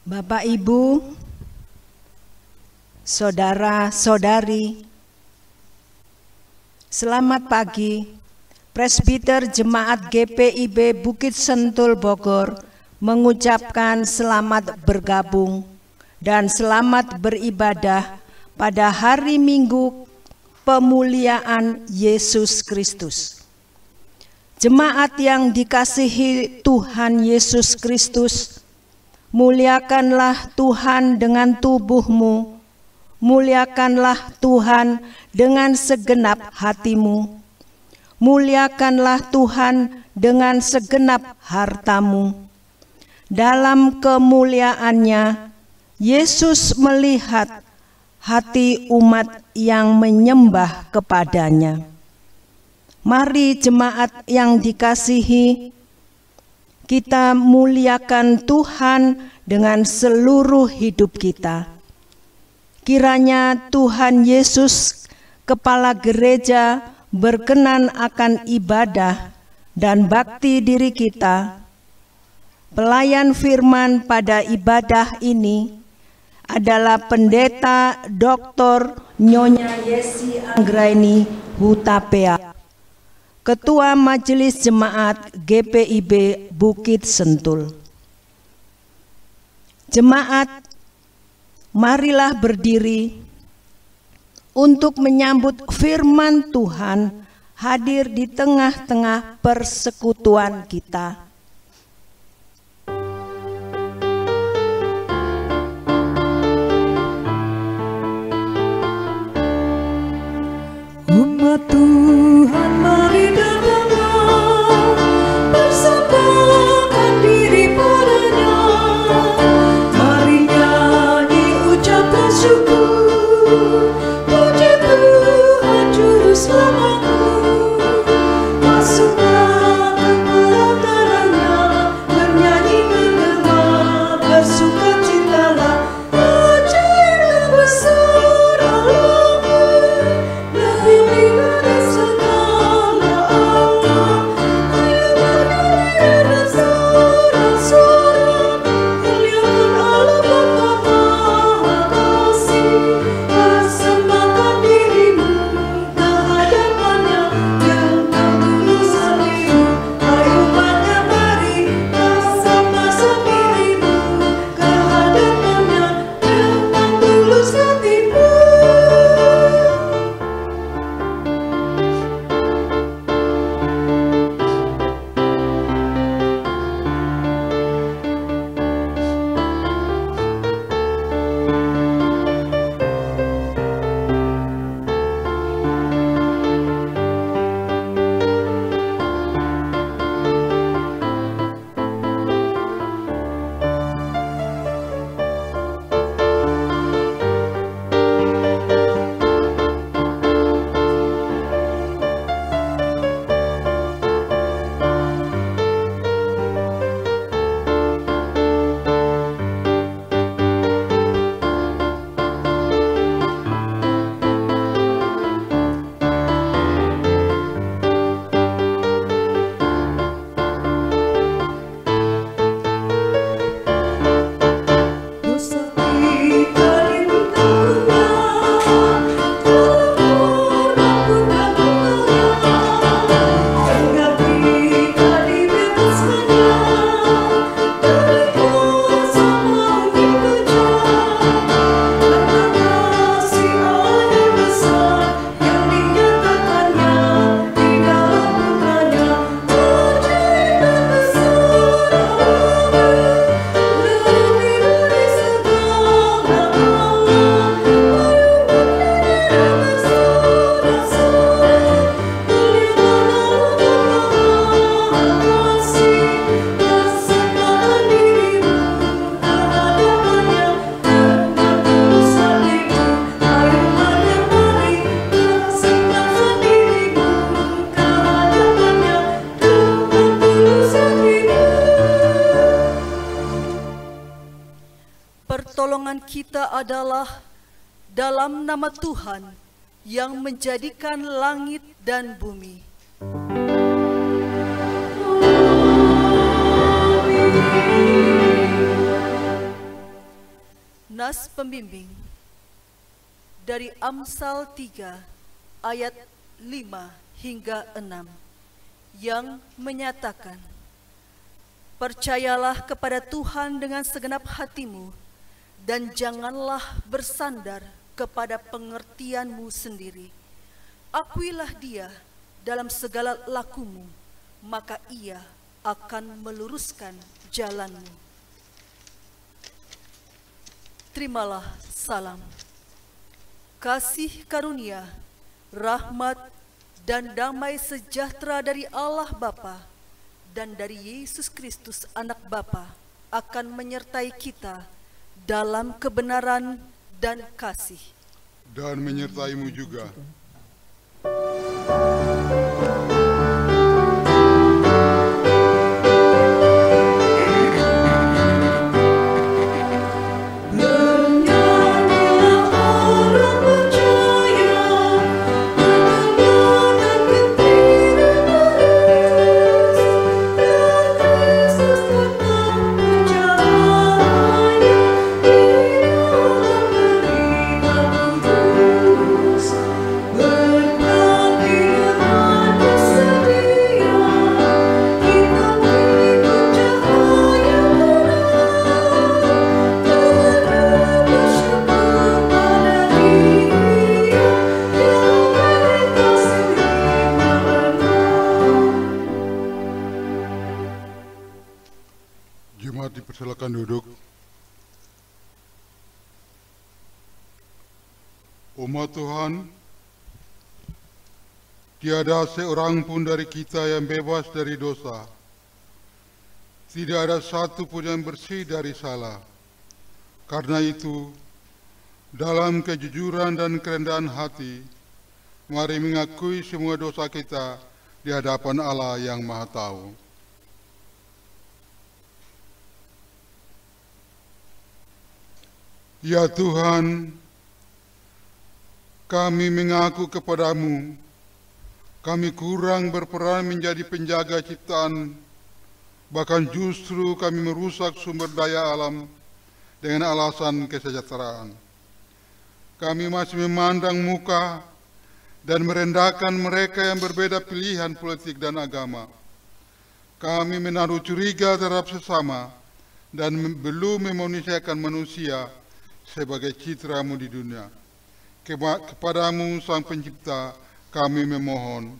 Bapak, Ibu, saudara-saudari, selamat pagi. Presbiter Jemaat GPIB Bukit Sentul Bogor mengucapkan selamat bergabung dan selamat beribadah pada hari Minggu pemuliaan Yesus Kristus. Jemaat yang dikasihi Tuhan Yesus Kristus, muliakanlah Tuhan dengan tubuhmu, muliakanlah Tuhan dengan segenap hatimu, muliakanlah Tuhan dengan segenap hartamu. Dalam kemuliaannya, Yesus melihat hati umat yang menyembah kepadanya. Mari jemaat yang dikasihi, kita muliakan Tuhan dengan seluruh hidup kita. Kiranya Tuhan Yesus, Kepala Gereja, berkenan akan ibadah dan bakti diri kita. Pelayan firman pada ibadah ini adalah Pendeta Dr. Nyonya Yesi Anggraini Hutapea, Ketua Majelis Jemaat GPIB Bukit Sentul. Jemaat, marilah berdiri untuk menyambut firman Tuhan hadir di tengah-tengah persekutuan kita. Umat Tuhan, mari datanglah, persembahkan diri padanya. Mari nyanyi ucapan syukur, puji Tuhan Juru Selamatku. Masuklah ke pelatarannya, bernyanyi bergema, bersukacitalah, pujilah besar Allah-Mu. Pertolongan kita adalah dalam nama Tuhan yang menjadikan langit dan bumi. Nas pembimbing dari Amsal 3 ayat 5 hingga 6 yang menyatakan, percayalah kepada Tuhan dengan segenap hatimu dan janganlah bersandar kepada pengertianmu sendiri. Akuilah Dia dalam segala lakumu, maka Ia akan meluruskan jalanmu. Terimalah salam. Kasih karunia, rahmat, dan damai sejahtera dari Allah Bapa dan dari Yesus Kristus Anak Bapa akan menyertai kita dalam kebenaran dan kasih. Dan menyertaimu juga. Silakan duduk. Umat Tuhan, tiada seorang pun dari kita yang bebas dari dosa. Tidak ada satu pun yang bersih dari salah. Karena itu, dalam kejujuran dan kerendahan hati, mari mengakui semua dosa kita di hadapan Allah yang Maha Tahu. Ya Tuhan, kami mengaku kepadamu, kami kurang berperan menjadi penjaga ciptaan, bahkan justru kami merusak sumber daya alam dengan alasan kesejahteraan. Kami masih memandang muka dan merendahkan mereka yang berbeda pilihan politik dan agama. Kami menaruh curiga terhadap sesama dan belum memanusiakan manusia sebagai citramu di dunia. Kepadamu Sang Pencipta kami memohon.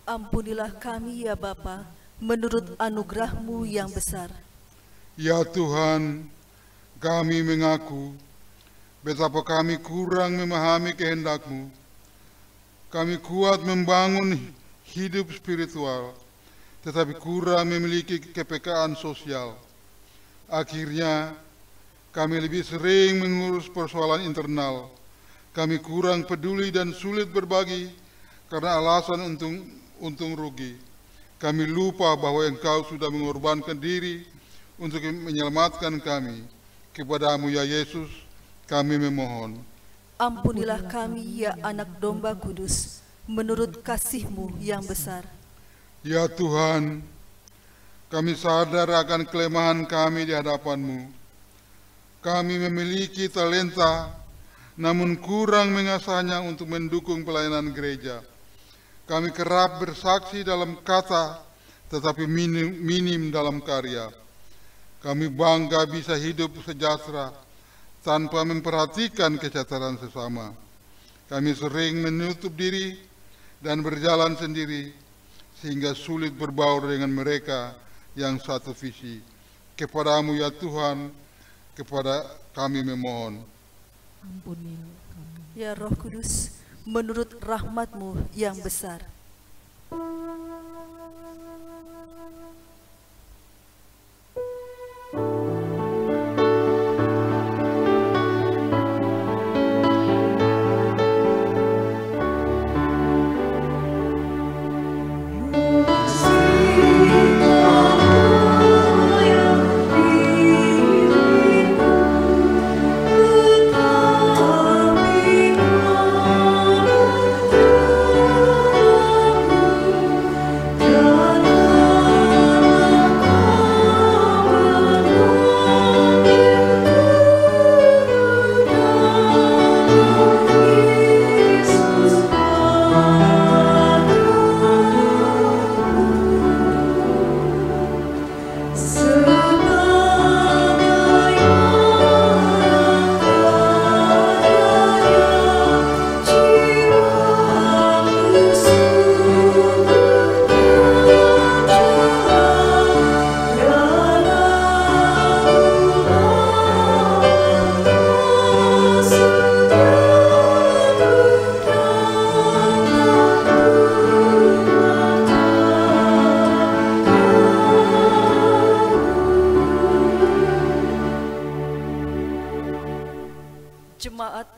Ampunilah kami ya Bapa, menurut anugerah-Mu yang besar. Ya Tuhan, kami mengaku betapa kami kurang memahami kehendak-Mu. Kami kuat membangun hidup spiritual, tetapi kurang memiliki kepekaan sosial. Akhirnya, kami lebih sering mengurus persoalan internal. Kami kurang peduli dan sulit berbagi karena alasan untung rugi. Kami lupa bahwa Engkau sudah mengorbankan diri untuk menyelamatkan kami. Kepadamu ya Yesus, kami memohon. Ampunilah kami ya Anak Domba Kudus, menurut kasih-Mu yang besar. Ya Tuhan, kami sadar akan kelemahan kami di hadapan-Mu. Kami memiliki talenta, namun kurang mengasahnya untuk mendukung pelayanan gereja. Kami kerap bersaksi dalam kata, tetapi minim dalam karya. Kami bangga bisa hidup sejahtera, tanpa memperhatikan kesejahteraan sesama. Kami sering menutup diri dan berjalan sendiri, sehingga sulit berbaur dengan mereka yang satu visi. Kepadamu ya Tuhan, kepada kami memohon. Ampunilah kami. Ya Roh Kudus, menurut rahmat-Mu yang besar. Terima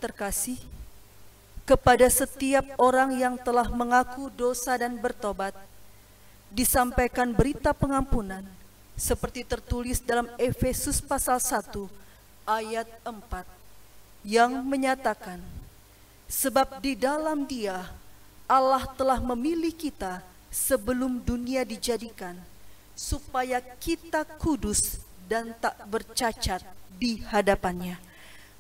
terkasih, kepada setiap orang yang telah mengaku dosa dan bertobat, disampaikan berita pengampunan, seperti tertulis dalam Efesus pasal 1 ayat 4, yang menyatakan, sebab di dalam Dia Allah telah memilih kita sebelum dunia dijadikan, supaya kita kudus dan tak bercacat di hadapannya.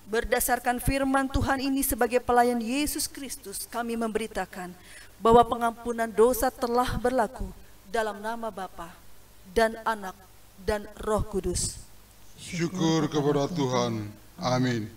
Berdasarkan firman Tuhan ini, sebagai pelayan Yesus Kristus, kami memberitakan bahwa pengampunan dosa telah berlaku dalam nama Bapa dan Anak dan Roh Kudus. Syukur kepada Tuhan. Amin.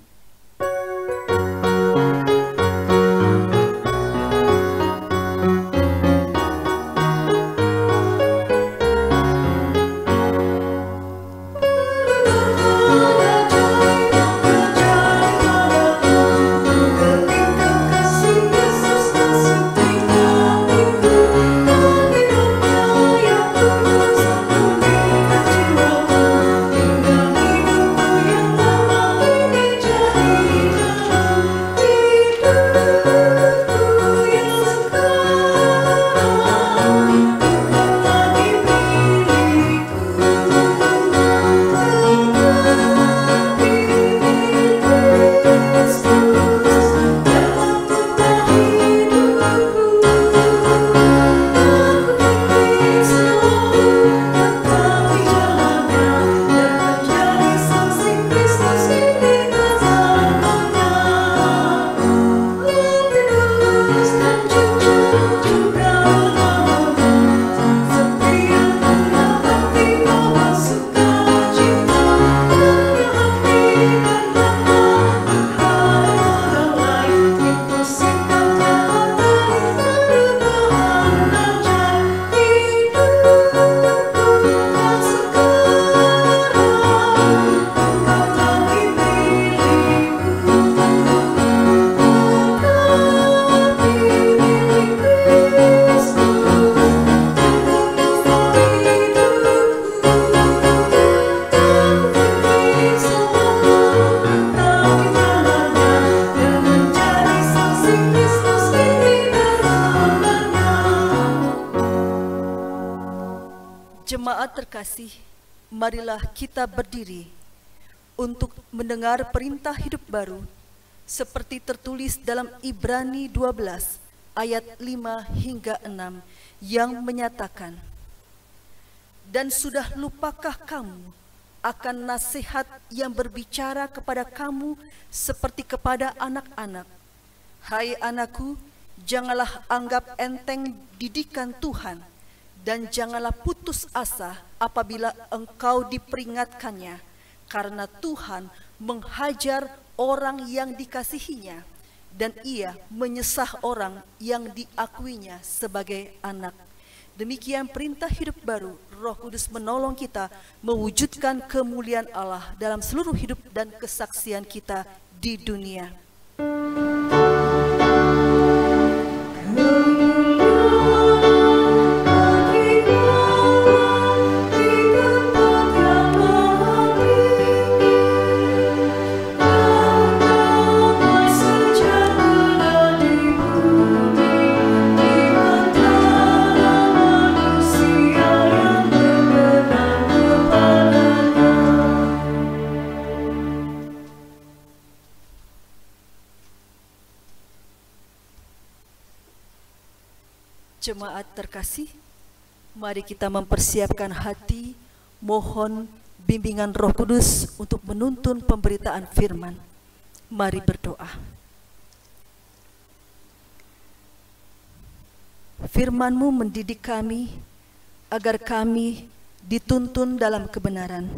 Jemaat terkasih, marilah kita berdiri untuk mendengar perintah hidup baru seperti tertulis dalam Ibrani 12 ayat 5 hingga 6 yang menyatakan, dan sudah lupakah kamu akan nasihat yang berbicara kepada kamu seperti kepada anak-anak? Hai anakku, janganlah anggap enteng didikan Tuhan, dan janganlah putus asa apabila engkau diperingatkannya, karena Tuhan menghajar orang yang dikasihinya, dan Ia menyesah orang yang diakuinya sebagai anak. Demikian perintah hidup baru. Roh Kudus menolong kita mewujudkan kemuliaan Allah dalam seluruh hidup dan kesaksian kita di dunia. Jemaat terkasih, mari kita mempersiapkan hati, mohon bimbingan Roh Kudus untuk menuntun pemberitaan firman. Mari berdoa. Firman-Mu mendidik kami agar kami dituntun dalam kebenaran.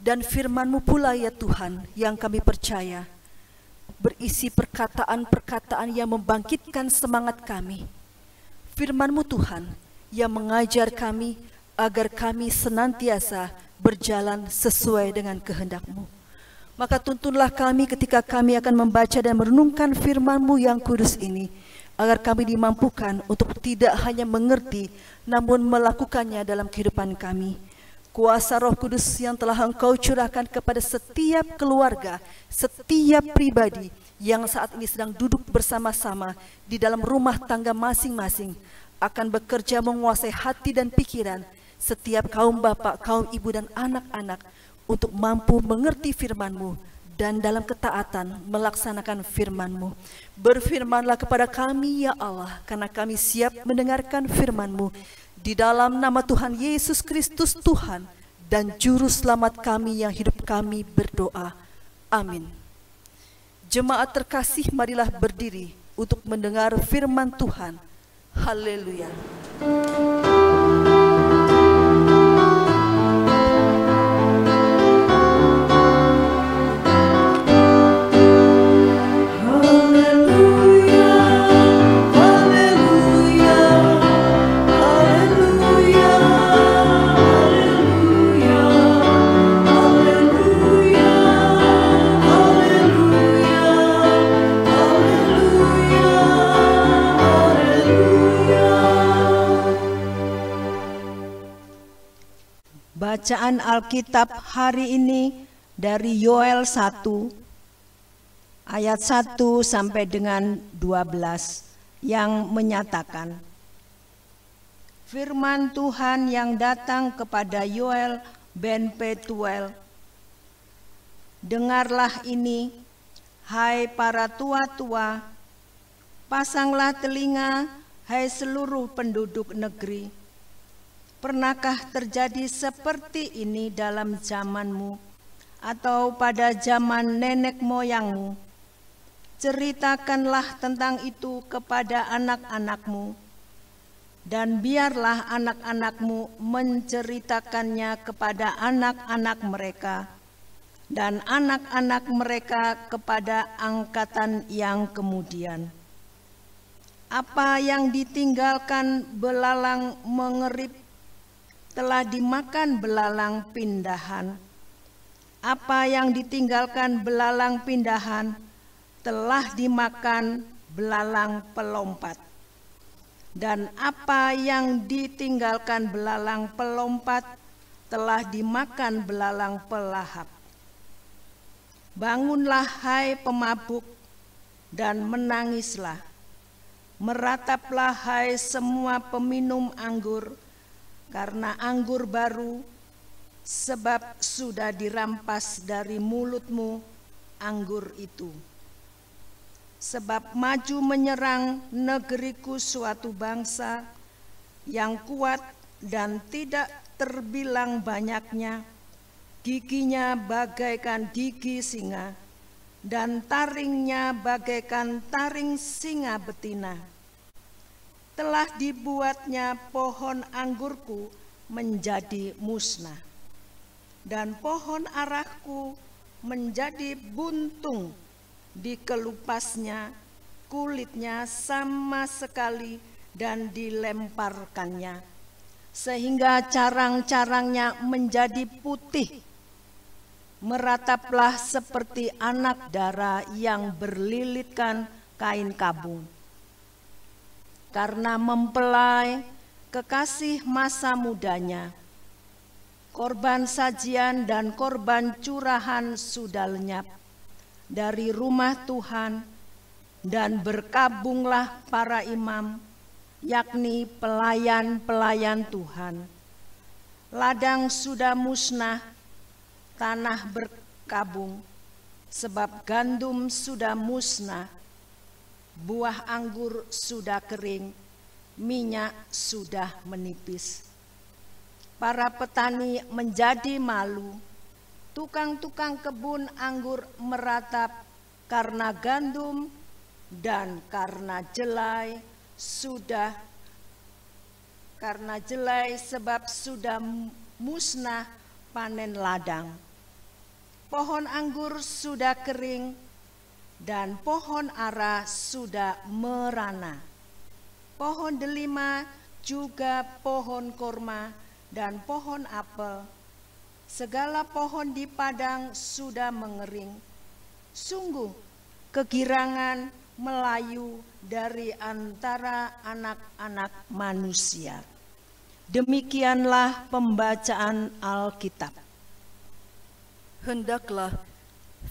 Dan firman-Mu pula ya Tuhan yang kami percaya, berisi perkataan-perkataan yang membangkitkan semangat kami. Firman-Mu Tuhan yang mengajar kami agar kami senantiasa berjalan sesuai dengan kehendak-Mu. Maka tuntunlah kami ketika kami akan membaca dan merenungkan firman-Mu yang kudus ini, agar kami dimampukan untuk tidak hanya mengerti, namun melakukannya dalam kehidupan kami. Kuasa Roh Kudus yang telah Engkau curahkan kepada setiap keluarga, setiap pribadi yang saat ini sedang duduk bersama-sama di dalam rumah tangga masing-masing, akan bekerja menguasai hati dan pikiran setiap kaum bapak, kaum ibu, dan anak-anak untuk mampu mengerti firman-Mu dan dalam ketaatan melaksanakan firman-Mu. Berfirmanlah kepada kami ya Allah, karena kami siap mendengarkan firman-Mu. Di dalam nama Tuhan Yesus Kristus Tuhan dan Juru Selamat kami yang hidup kami berdoa. Amin. Jemaat terkasih, marilah berdiri untuk mendengar firman Tuhan. Haleluya. Bacaan Alkitab hari ini dari Yoel 1 ayat 1 sampai dengan 12 yang menyatakan, firman Tuhan yang datang kepada Yoel ben Petuel. Dengarlah ini, hai para tua-tua, pasanglah telinga, hai seluruh penduduk negeri. Pernahkah terjadi seperti ini dalam zamanmu atau pada zaman nenek moyangmu? Ceritakanlah tentang itu kepada anak-anakmu, dan biarlah anak-anakmu menceritakannya kepada anak-anak mereka, dan anak-anak mereka kepada angkatan yang kemudian. Apa yang ditinggalkan belalang mengerip telah dimakan belalang pindahan. Apa yang ditinggalkan belalang pindahan telah dimakan belalang pelompat. Dan apa yang ditinggalkan belalang pelompat telah dimakan belalang pelahap. Bangunlah hai pemabuk dan menangislah. Merataplah hai semua peminum anggur, karena anggur baru, sebab sudah dirampas dari mulutmu anggur itu. Sebab maju menyerang negeriku suatu bangsa yang kuat dan tidak terbilang banyaknya, giginya bagaikan gigi singa, dan taringnya bagaikan taring singa betina. Telah dibuatnya pohon anggurku menjadi musnah, dan pohon arahku menjadi buntung. Dikelupasnya kulitnya sama sekali dan dilemparkannya, sehingga carang-carangnya menjadi putih. Merataplah seperti anak dara yang berlilitkan kain kabung. Karena mempelai kekasih masa mudanya, korban sajian dan korban curahan sudah lenyap dari rumah Tuhan, dan berkabunglah para imam, yakni pelayan-pelayan Tuhan. Ladang sudah musnah, tanah berkabung, sebab gandum sudah musnah. Buah anggur sudah kering, minyak sudah menipis. Para petani menjadi malu, tukang-tukang kebun anggur meratap karena gandum dan karena jelai sebab sudah musnah panen ladang. Pohon anggur sudah kering dan pohon ara sudah merana. Pohon delima, juga pohon korma dan pohon apel, segala pohon di padang sudah mengering. Sungguh kegirangan melayu dari antara anak-anak manusia. Demikianlah pembacaan Alkitab. Hendaklah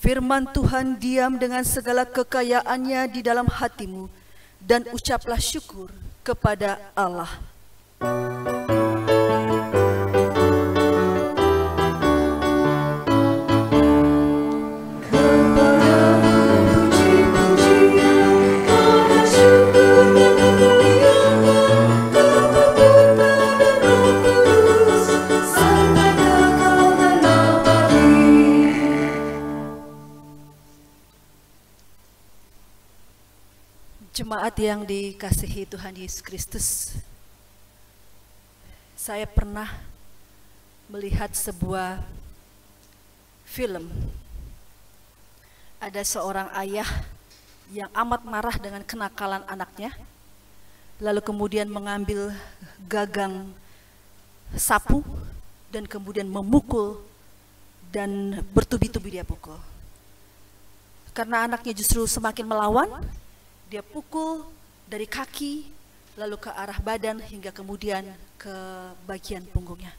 firman Tuhan diam dengan segala kekayaannya di dalam hatimu, dan ucaplah syukur kepada Allah. Jemaat yang dikasihi Tuhan Yesus Kristus, saya pernah melihat sebuah film. Ada seorang ayah yang amat marah dengan kenakalan anaknya, lalu kemudian mengambil gagang sapu dan kemudian memukul dan bertubi-tubi dia pukul. Karena anaknya justru semakin melawan, dia pukul dari kaki, lalu ke arah badan, hingga kemudian ke bagian punggungnya.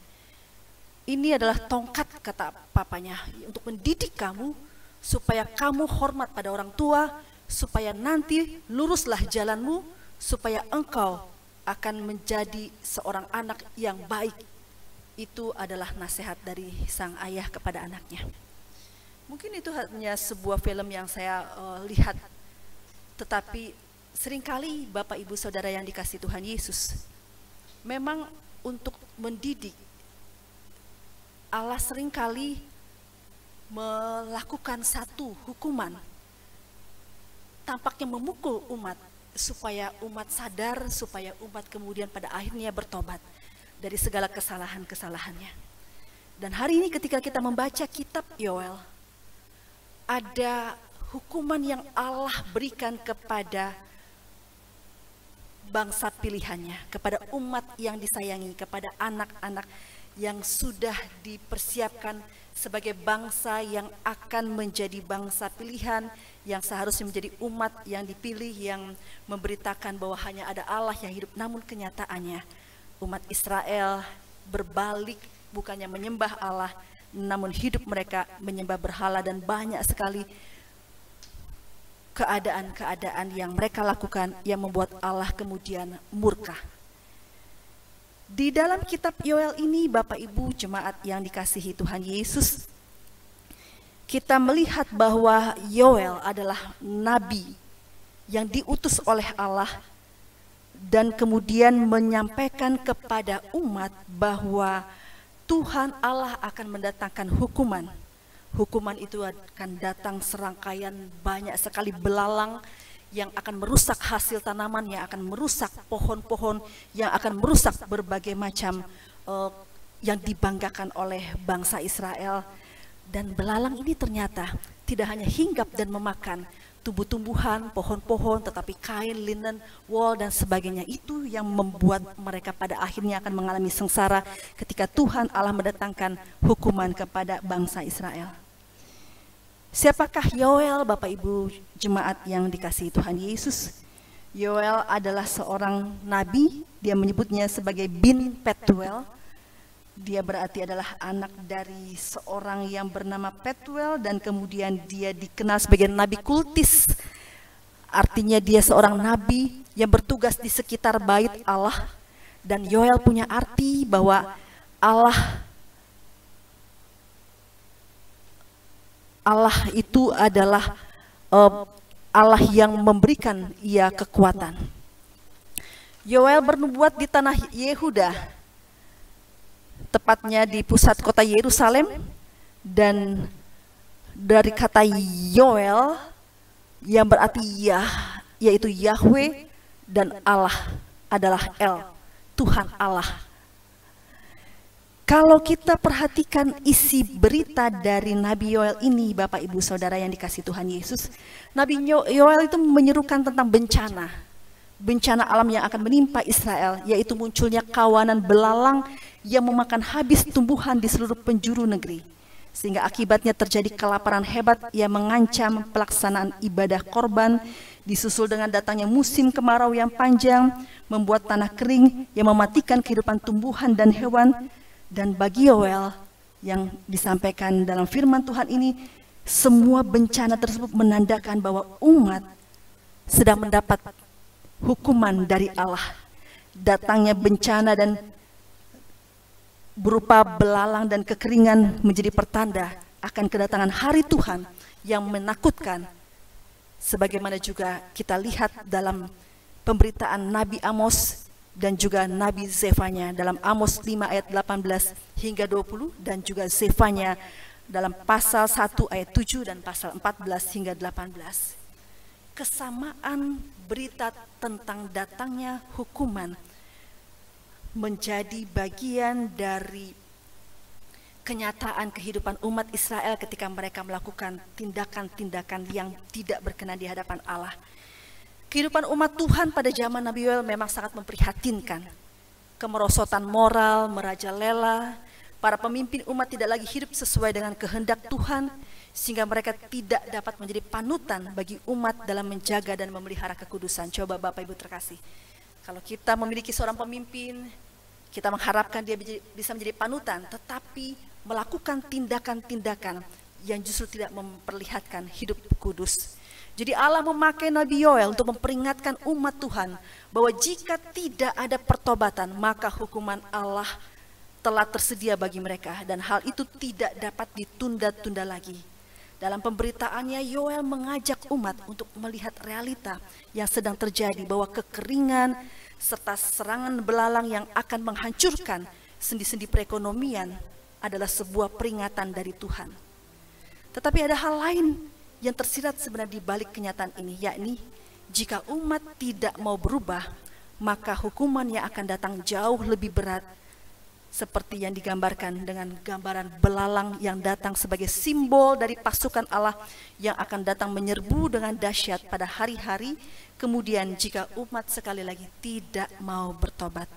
Ini adalah tongkat, kata papanya, untuk mendidik kamu, supaya kamu hormat pada orang tua, supaya nanti luruslah jalanmu, supaya engkau akan menjadi seorang anak yang baik. Itu adalah nasihat dari sang ayah kepada anaknya. Mungkin itu hanya sebuah film yang saya lihat, tetapi seringkali Bapak Ibu Saudara yang dikasihi Tuhan Yesus, memang untuk mendidik, Allah seringkali melakukan satu hukuman, tampaknya memukul umat, supaya umat sadar, supaya umat kemudian pada akhirnya bertobat dari segala kesalahan-kesalahannya. Dan hari ini ketika kita membaca kitab Yoel, ada hukuman yang Allah berikan kepada bangsa pilihannya, kepada umat yang disayangi, kepada anak-anak yang sudah dipersiapkan sebagai bangsa yang akan menjadi bangsa pilihan, yang seharusnya menjadi umat yang dipilih, yang memberitakan bahwa hanya ada Allah yang hidup. Namun kenyataannya umat Israel berbalik, bukannya menyembah Allah, namun hidup mereka menyembah berhala, dan banyak sekali keadaan-keadaan yang mereka lakukan yang membuat Allah kemudian murka. Di dalam kitab Yoel ini, Bapak Ibu jemaat yang dikasihi Tuhan Yesus, kita melihat bahwa Yoel adalah nabi yang diutus oleh Allah dan kemudian menyampaikan kepada umat bahwa Tuhan Allah akan mendatangkan hukuman. Hukuman itu akan datang serangkaian banyak sekali belalang yang akan merusak hasil tanaman, yang akan merusak pohon-pohon, yang akan merusak berbagai macam yang dibanggakan oleh bangsa Israel. Dan belalang ini ternyata tidak hanya hinggap dan memakan tumbuh-tumbuhan, pohon-pohon, tetapi kain, linen, wol, dan sebagainya. Itu yang membuat mereka pada akhirnya akan mengalami sengsara ketika Tuhan Allah mendatangkan hukuman kepada bangsa Israel. Siapakah Yoel, Bapak Ibu jemaat yang dikasihi Tuhan Yesus? Yoel adalah seorang nabi, dia menyebutnya sebagai bin Petuel. Dia berarti adalah anak dari seorang yang bernama Petuel, dan kemudian dia dikenal sebagai nabi kultis. Artinya dia seorang nabi yang bertugas di sekitar bait Allah. Dan Yoel punya arti bahwa Allah itu adalah Allah yang memberikan ia kekuatan. Yoel bernubuat di tanah Yehuda, tepatnya di pusat kota Yerusalem, dan dari kata Yoel yang berarti yaitu Yahweh, dan Allah adalah El, Tuhan Allah. Kalau kita perhatikan isi berita dari Nabi Yoel ini, Bapak Ibu Saudara yang dikasihi Tuhan Yesus, Nabi Yoel itu menyerukan tentang bencana alam yang akan menimpa Israel, yaitu munculnya kawanan belalang yang memakan habis tumbuhan di seluruh penjuru negeri. sehingga akibatnya terjadi kelaparan hebat yang mengancam pelaksanaan ibadah korban, disusul dengan datangnya musim kemarau yang panjang, membuat tanah kering yang mematikan kehidupan tumbuhan dan hewan. Dan bagi Yoel yang disampaikan dalam firman Tuhan ini, semua bencana tersebut menandakan bahwa umat sedang mendapat hukuman dari Allah. Datangnya bencana dan berupa belalang dan kekeringan menjadi pertanda akan kedatangan hari Tuhan yang menakutkan, sebagaimana juga kita lihat dalam pemberitaan Nabi Amos dan juga Nabi Zefanya dalam Amos 5 ayat 18 hingga 20, dan juga Zefanya dalam pasal 1 ayat 7 dan pasal 14 hingga 18. Kesamaan berita tentang datangnya hukuman menjadi bagian dari kenyataan kehidupan umat Israel ketika mereka melakukan tindakan-tindakan yang tidak berkenan di hadapan Allah. Kehidupan umat Tuhan pada zaman Nabi Yoel memang sangat memprihatinkan. Kemerosotan moral merajalela, para pemimpin umat tidak lagi hidup sesuai dengan kehendak Tuhan, sehingga mereka tidak dapat menjadi panutan bagi umat dalam menjaga dan memelihara kekudusan. Coba Bapak Ibu terkasih, kalau kita memiliki seorang pemimpin, kita mengharapkan dia bisa menjadi panutan, tetapi melakukan tindakan-tindakan yang justru tidak memperlihatkan hidup kudus. Jadi Allah memakai Nabi Yoel untuk memperingatkan umat Tuhan bahwa jika tidak ada pertobatan, maka hukuman Allah telah tersedia bagi mereka, dan hal itu tidak dapat ditunda-tunda lagi. Dalam pemberitaannya, Yoel mengajak umat untuk melihat realita yang sedang terjadi, bahwa kekeringan serta serangan belalang yang akan menghancurkan sendi-sendi perekonomian adalah sebuah peringatan dari Tuhan. Tetapi ada hal lain yang tersirat sebenarnya di balik kenyataan ini, yakni jika umat tidak mau berubah, maka hukuman yang akan datang jauh lebih berat, seperti yang digambarkan dengan gambaran belalang yang datang sebagai simbol dari pasukan Allah yang akan datang menyerbu dengan dahsyat pada hari-hari kemudian jika umat sekali lagi tidak mau bertobat.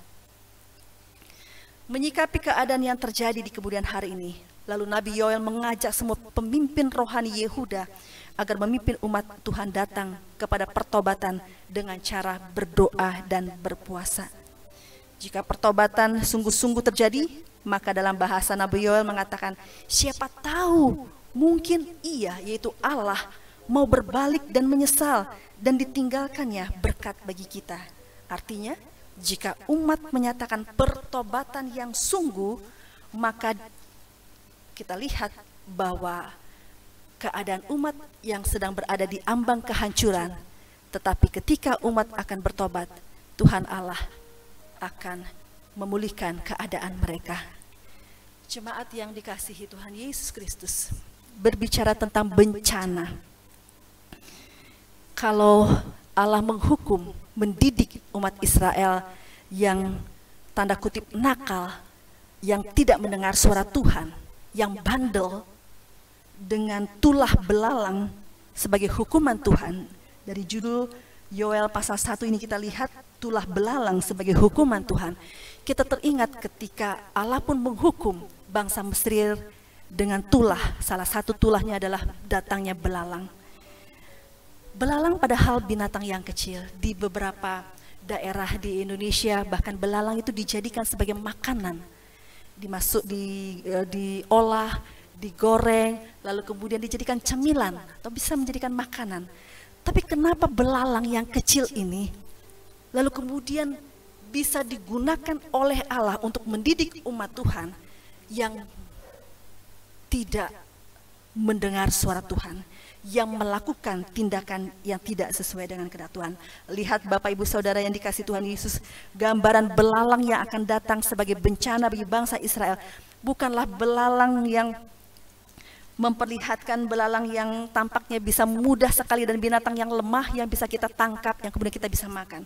Menyikapi keadaan yang terjadi di kemudian hari ini, lalu Nabi Yoel mengajak semua pemimpin rohani Yehuda agar memimpin umat Tuhan datang kepada pertobatan dengan cara berdoa dan berpuasa. Jika pertobatan sungguh-sungguh terjadi, maka dalam bahasa Nabi Yoel mengatakan, siapa tahu mungkin ia, yaitu Allah, mau berbalik dan menyesal dan ditinggalkannya berkat bagi kita. Artinya, jika umat menyatakan pertobatan yang sungguh, maka kita lihat bahwa keadaan umat yang sedang berada di ambang kehancuran, tetapi ketika umat akan bertobat, Tuhan Allah akan memulihkan keadaan mereka. Jemaat yang dikasihi Tuhan Yesus Kristus, berbicara tentang bencana. Kalau Allah menghukum, mendidik umat Israel yang tanda kutip nakal, yang tidak mendengar suara Tuhan, yang bandel, dengan tulah belalang sebagai hukuman Tuhan. Dari judul Yoel pasal 1 ini kita lihat tulah belalang sebagai hukuman Tuhan. Kita teringat ketika Allah pun menghukum bangsa Mesir dengan tulah. Salah satu tulahnya adalah datangnya belalang. Belalang padahal binatang yang kecil. Di beberapa daerah di Indonesia bahkan belalang itu dijadikan sebagai makanan. Diolah, digoreng, lalu kemudian dijadikan cemilan atau bisa menjadikan makanan. Tapi kenapa belalang yang kecil ini lalu kemudian bisa digunakan oleh Allah untuk mendidik umat Tuhan yang tidak mendengar suara Tuhan, yang melakukan tindakan yang tidak sesuai dengan kehendak Tuhan. Lihat Bapak Ibu Saudara yang dikasihi Tuhan Yesus, gambaran belalang yang akan datang sebagai bencana bagi bangsa Israel bukanlah belalang yang memperlihatkan belalang yang tampaknya bisa mudah sekali dan binatang yang lemah yang bisa kita tangkap, yang kemudian kita bisa makan.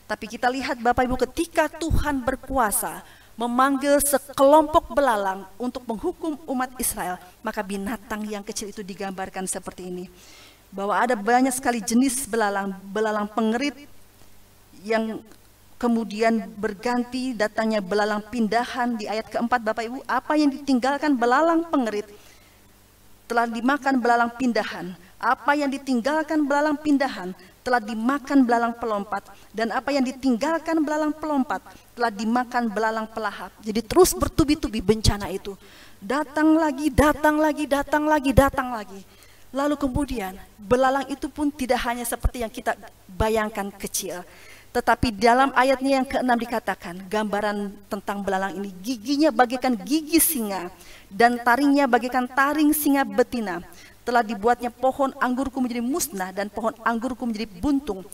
Tapi kita lihat Bapak Ibu, ketika Tuhan berkuasa memanggil sekelompok belalang untuk menghukum umat Israel, maka binatang yang kecil itu digambarkan seperti ini. Bahwa ada banyak sekali jenis belalang, belalang pengerit yang kemudian berganti datangnya belalang pindahan. Di ayat keempat Bapak Ibu, apa yang ditinggalkan belalang pengerit telah dimakan belalang pindahan. Apa yang ditinggalkan belalang pindahan telah dimakan belalang pelompat, dan apa yang ditinggalkan belalang pelompat telah dimakan belalang pelahap. Jadi terus bertubi-tubi bencana itu. Datang lagi, datang lagi, datang lagi, datang lagi. Lalu kemudian belalang itu pun tidak hanya seperti yang kita bayangkan kecil, tetapi dalam ayatnya yang ke-6 dikatakan, gambaran tentang belalang ini, giginya bagaikan gigi singa dan taringnya bagaikan taring singa betina. Telah dibuatnya pohon anggurku menjadi musnah dan pohon anggurku menjadi buntung.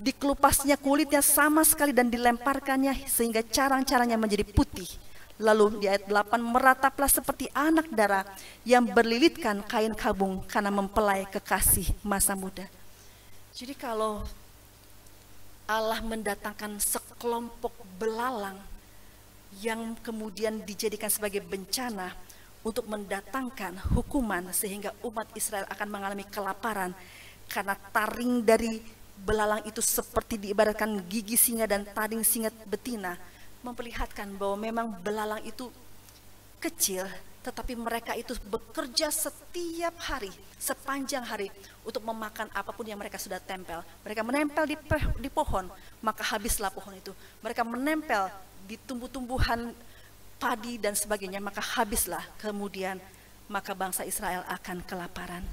Dikelupasnya kulitnya sama sekali dan dilemparkannya sehingga carang-carangnya menjadi putih. Lalu di ayat 8, merataplah seperti anak dara yang berlilitkan kain kabung karena mempelai kekasih masa muda. Jadi kalau Allah mendatangkan sekelompok belalang yang kemudian dijadikan sebagai bencana untuk mendatangkan hukuman sehingga umat Israel akan mengalami kelaparan karena taring dari belalang itu seperti diibaratkan gigi singa dan taring singa betina, memperlihatkan bahwa memang belalang itu kecil, tetapi mereka itu bekerja setiap hari, sepanjang hari untuk memakan apapun yang mereka sudah tempel. Mereka menempel di pohon, maka habislah pohon itu. Mereka menempel di tumbuh-tumbuhan padi dan sebagainya, maka habislah. Kemudian maka bangsa Israel akan kelaparan.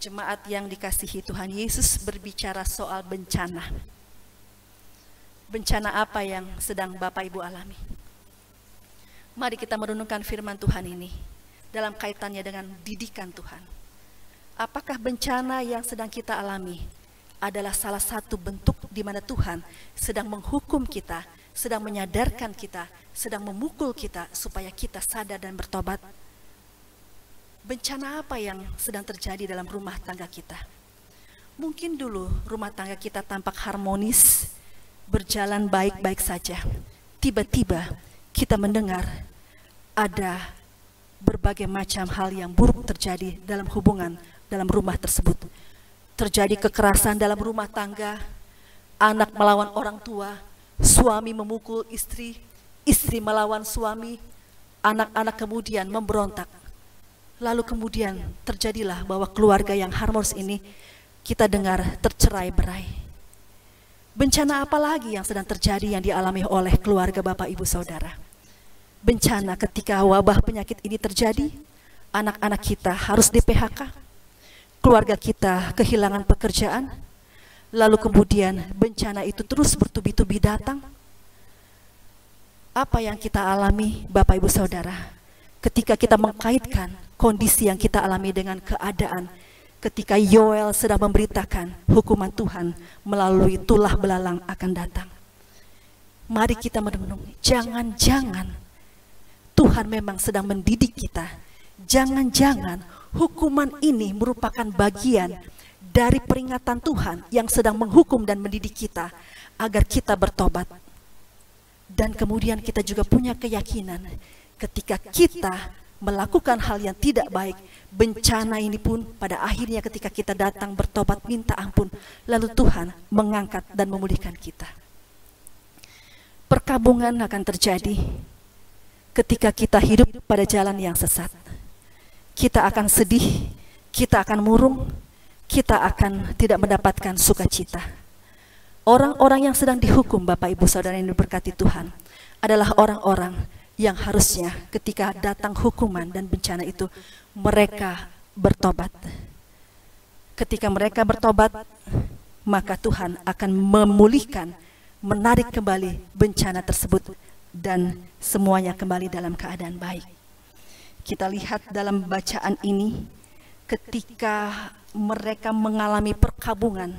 Jemaat yang dikasihi Tuhan, Yesus berbicara soal bencana. Bencana apa yang sedang Bapak Ibu alami? Mari kita merenungkan firman Tuhan ini dalam kaitannya dengan didikan Tuhan. Apakah bencana yang sedang kita alami adalah salah satu bentuk di mana Tuhan sedang menghukum kita, sedang menyadarkan kita, sedang memukul kita supaya kita sadar dan bertobat? Bencana apa yang sedang terjadi dalam rumah tangga kita? Mungkin dulu rumah tangga kita tampak harmonis, berjalan baik-baik saja. Tiba-tiba kita mendengar ada berbagai macam hal yang buruk terjadi dalam hubungan dalam rumah tersebut. Terjadi kekerasan dalam rumah tangga, anak melawan orang tua, suami memukul istri, istri melawan suami, anak-anak kemudian memberontak. Lalu kemudian terjadilah bahwa keluarga yang harmonis ini kita dengar tercerai-berai. Bencana apa lagi yang sedang terjadi yang dialami oleh keluarga Bapak Ibu Saudara? Bencana ketika wabah penyakit ini terjadi, anak-anak kita harus di-PHK, keluarga kita kehilangan pekerjaan, lalu kemudian bencana itu terus bertubi-tubi datang. Apa yang kita alami Bapak Ibu Saudara ketika kita mengkaitkan kondisi yang kita alami dengan keadaan ketika Yoel sedang memberitakan hukuman Tuhan melalui tulah belalang akan datang? Mari kita merenung, jangan-jangan Tuhan memang sedang mendidik kita. Jangan-jangan hukuman ini merupakan bagian dari peringatan Tuhan yang sedang menghukum dan mendidik kita agar kita bertobat. Dan kemudian kita juga punya keyakinan ketika kita melakukan hal yang tidak baik, bencana ini pun pada akhirnya ketika kita datang bertobat minta ampun, lalu Tuhan mengangkat dan memulihkan kita. Perkabungan akan terjadi ketika kita hidup pada jalan yang sesat. Kita akan sedih, kita akan murung, kita akan tidak mendapatkan sukacita. Orang-orang yang sedang dihukum Bapak Ibu Saudara yang diberkati Tuhan adalah orang-orang yang harusnya ketika datang hukuman dan bencana itu mereka bertobat. Ketika mereka bertobat, maka Tuhan akan memulihkan, menarik kembali bencana tersebut dan semuanya kembali dalam keadaan baik. Kita lihat dalam bacaan ini ketika mereka mengalami perkabungan,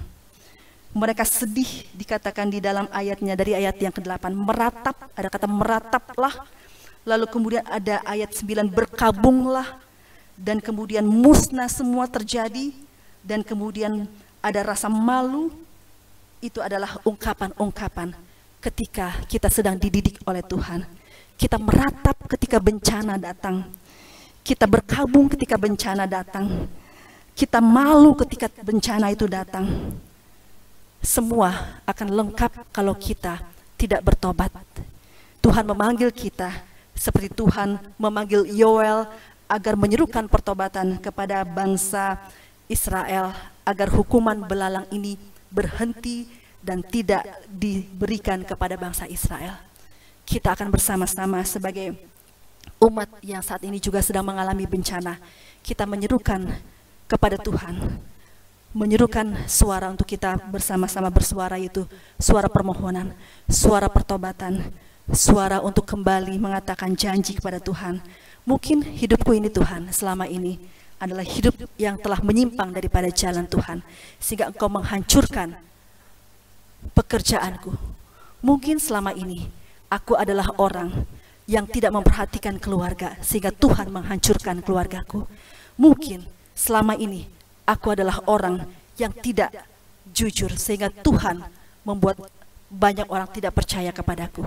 mereka sedih, dikatakan di dalam ayatnya dari ayat yang ke-8, meratap, ada kata merataplah. Lalu kemudian ada ayat 9, berkabunglah, dan kemudian musnah semua terjadi, dan kemudian ada rasa malu. Itu adalah ungkapan-ungkapan ketika kita sedang dididik oleh Tuhan. Kita meratap ketika bencana datang, kita berkabung ketika bencana datang, kita malu ketika bencana itu datang. Semua akan lengkap kalau kita tidak bertobat. Tuhan memanggil kita seperti Tuhan memanggil Yoel agar menyerukan pertobatan kepada bangsa Israel, agar hukuman belalang ini berhenti dan tidak diberikan kepada bangsa Israel. Kita akan bersama-sama sebagai umat yang saat ini juga sedang mengalami bencana, kita menyerukan kepada Tuhan, menyerukan suara untuk kita bersama-sama bersuara, itu suara permohonan, suara pertobatan, suara untuk kembali mengatakan janji kepada Tuhan. Mungkin hidupku ini Tuhan selama ini adalah hidup yang telah menyimpang daripada jalan Tuhan, sehingga Engkau menghancurkan pekerjaanku. Mungkin selama ini aku adalah orang yang tidak memperhatikan keluarga, sehingga Tuhan menghancurkan keluargaku. Mungkin selama ini aku adalah orang yang tidak jujur, sehingga Tuhan membuat banyak orang tidak percaya kepadaku.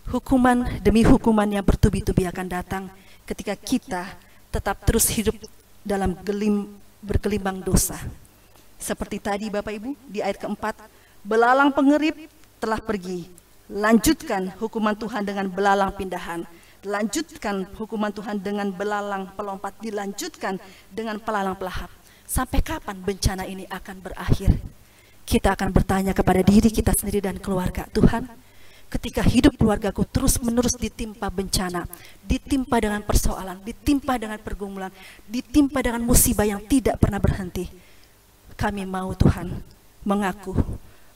Hukuman demi hukuman yang bertubi-tubi akan datang ketika kita tetap terus hidup dalam bergelimbang dosa. Seperti tadi Bapak Ibu di ayat keempat, belalang pengerip telah pergi. Lanjutkan hukuman Tuhan dengan belalang pindahan. Lanjutkan hukuman Tuhan dengan belalang pelompat. Dilanjutkan dengan belalang pelahap. Sampai kapan bencana ini akan berakhir? Kita akan bertanya kepada diri kita sendiri dan keluarga. Tuhan, ketika hidup keluargaku terus-menerus ditimpa bencana, ditimpa dengan persoalan, ditimpa dengan pergumulan, ditimpa dengan musibah yang tidak pernah berhenti, kami mau Tuhan mengaku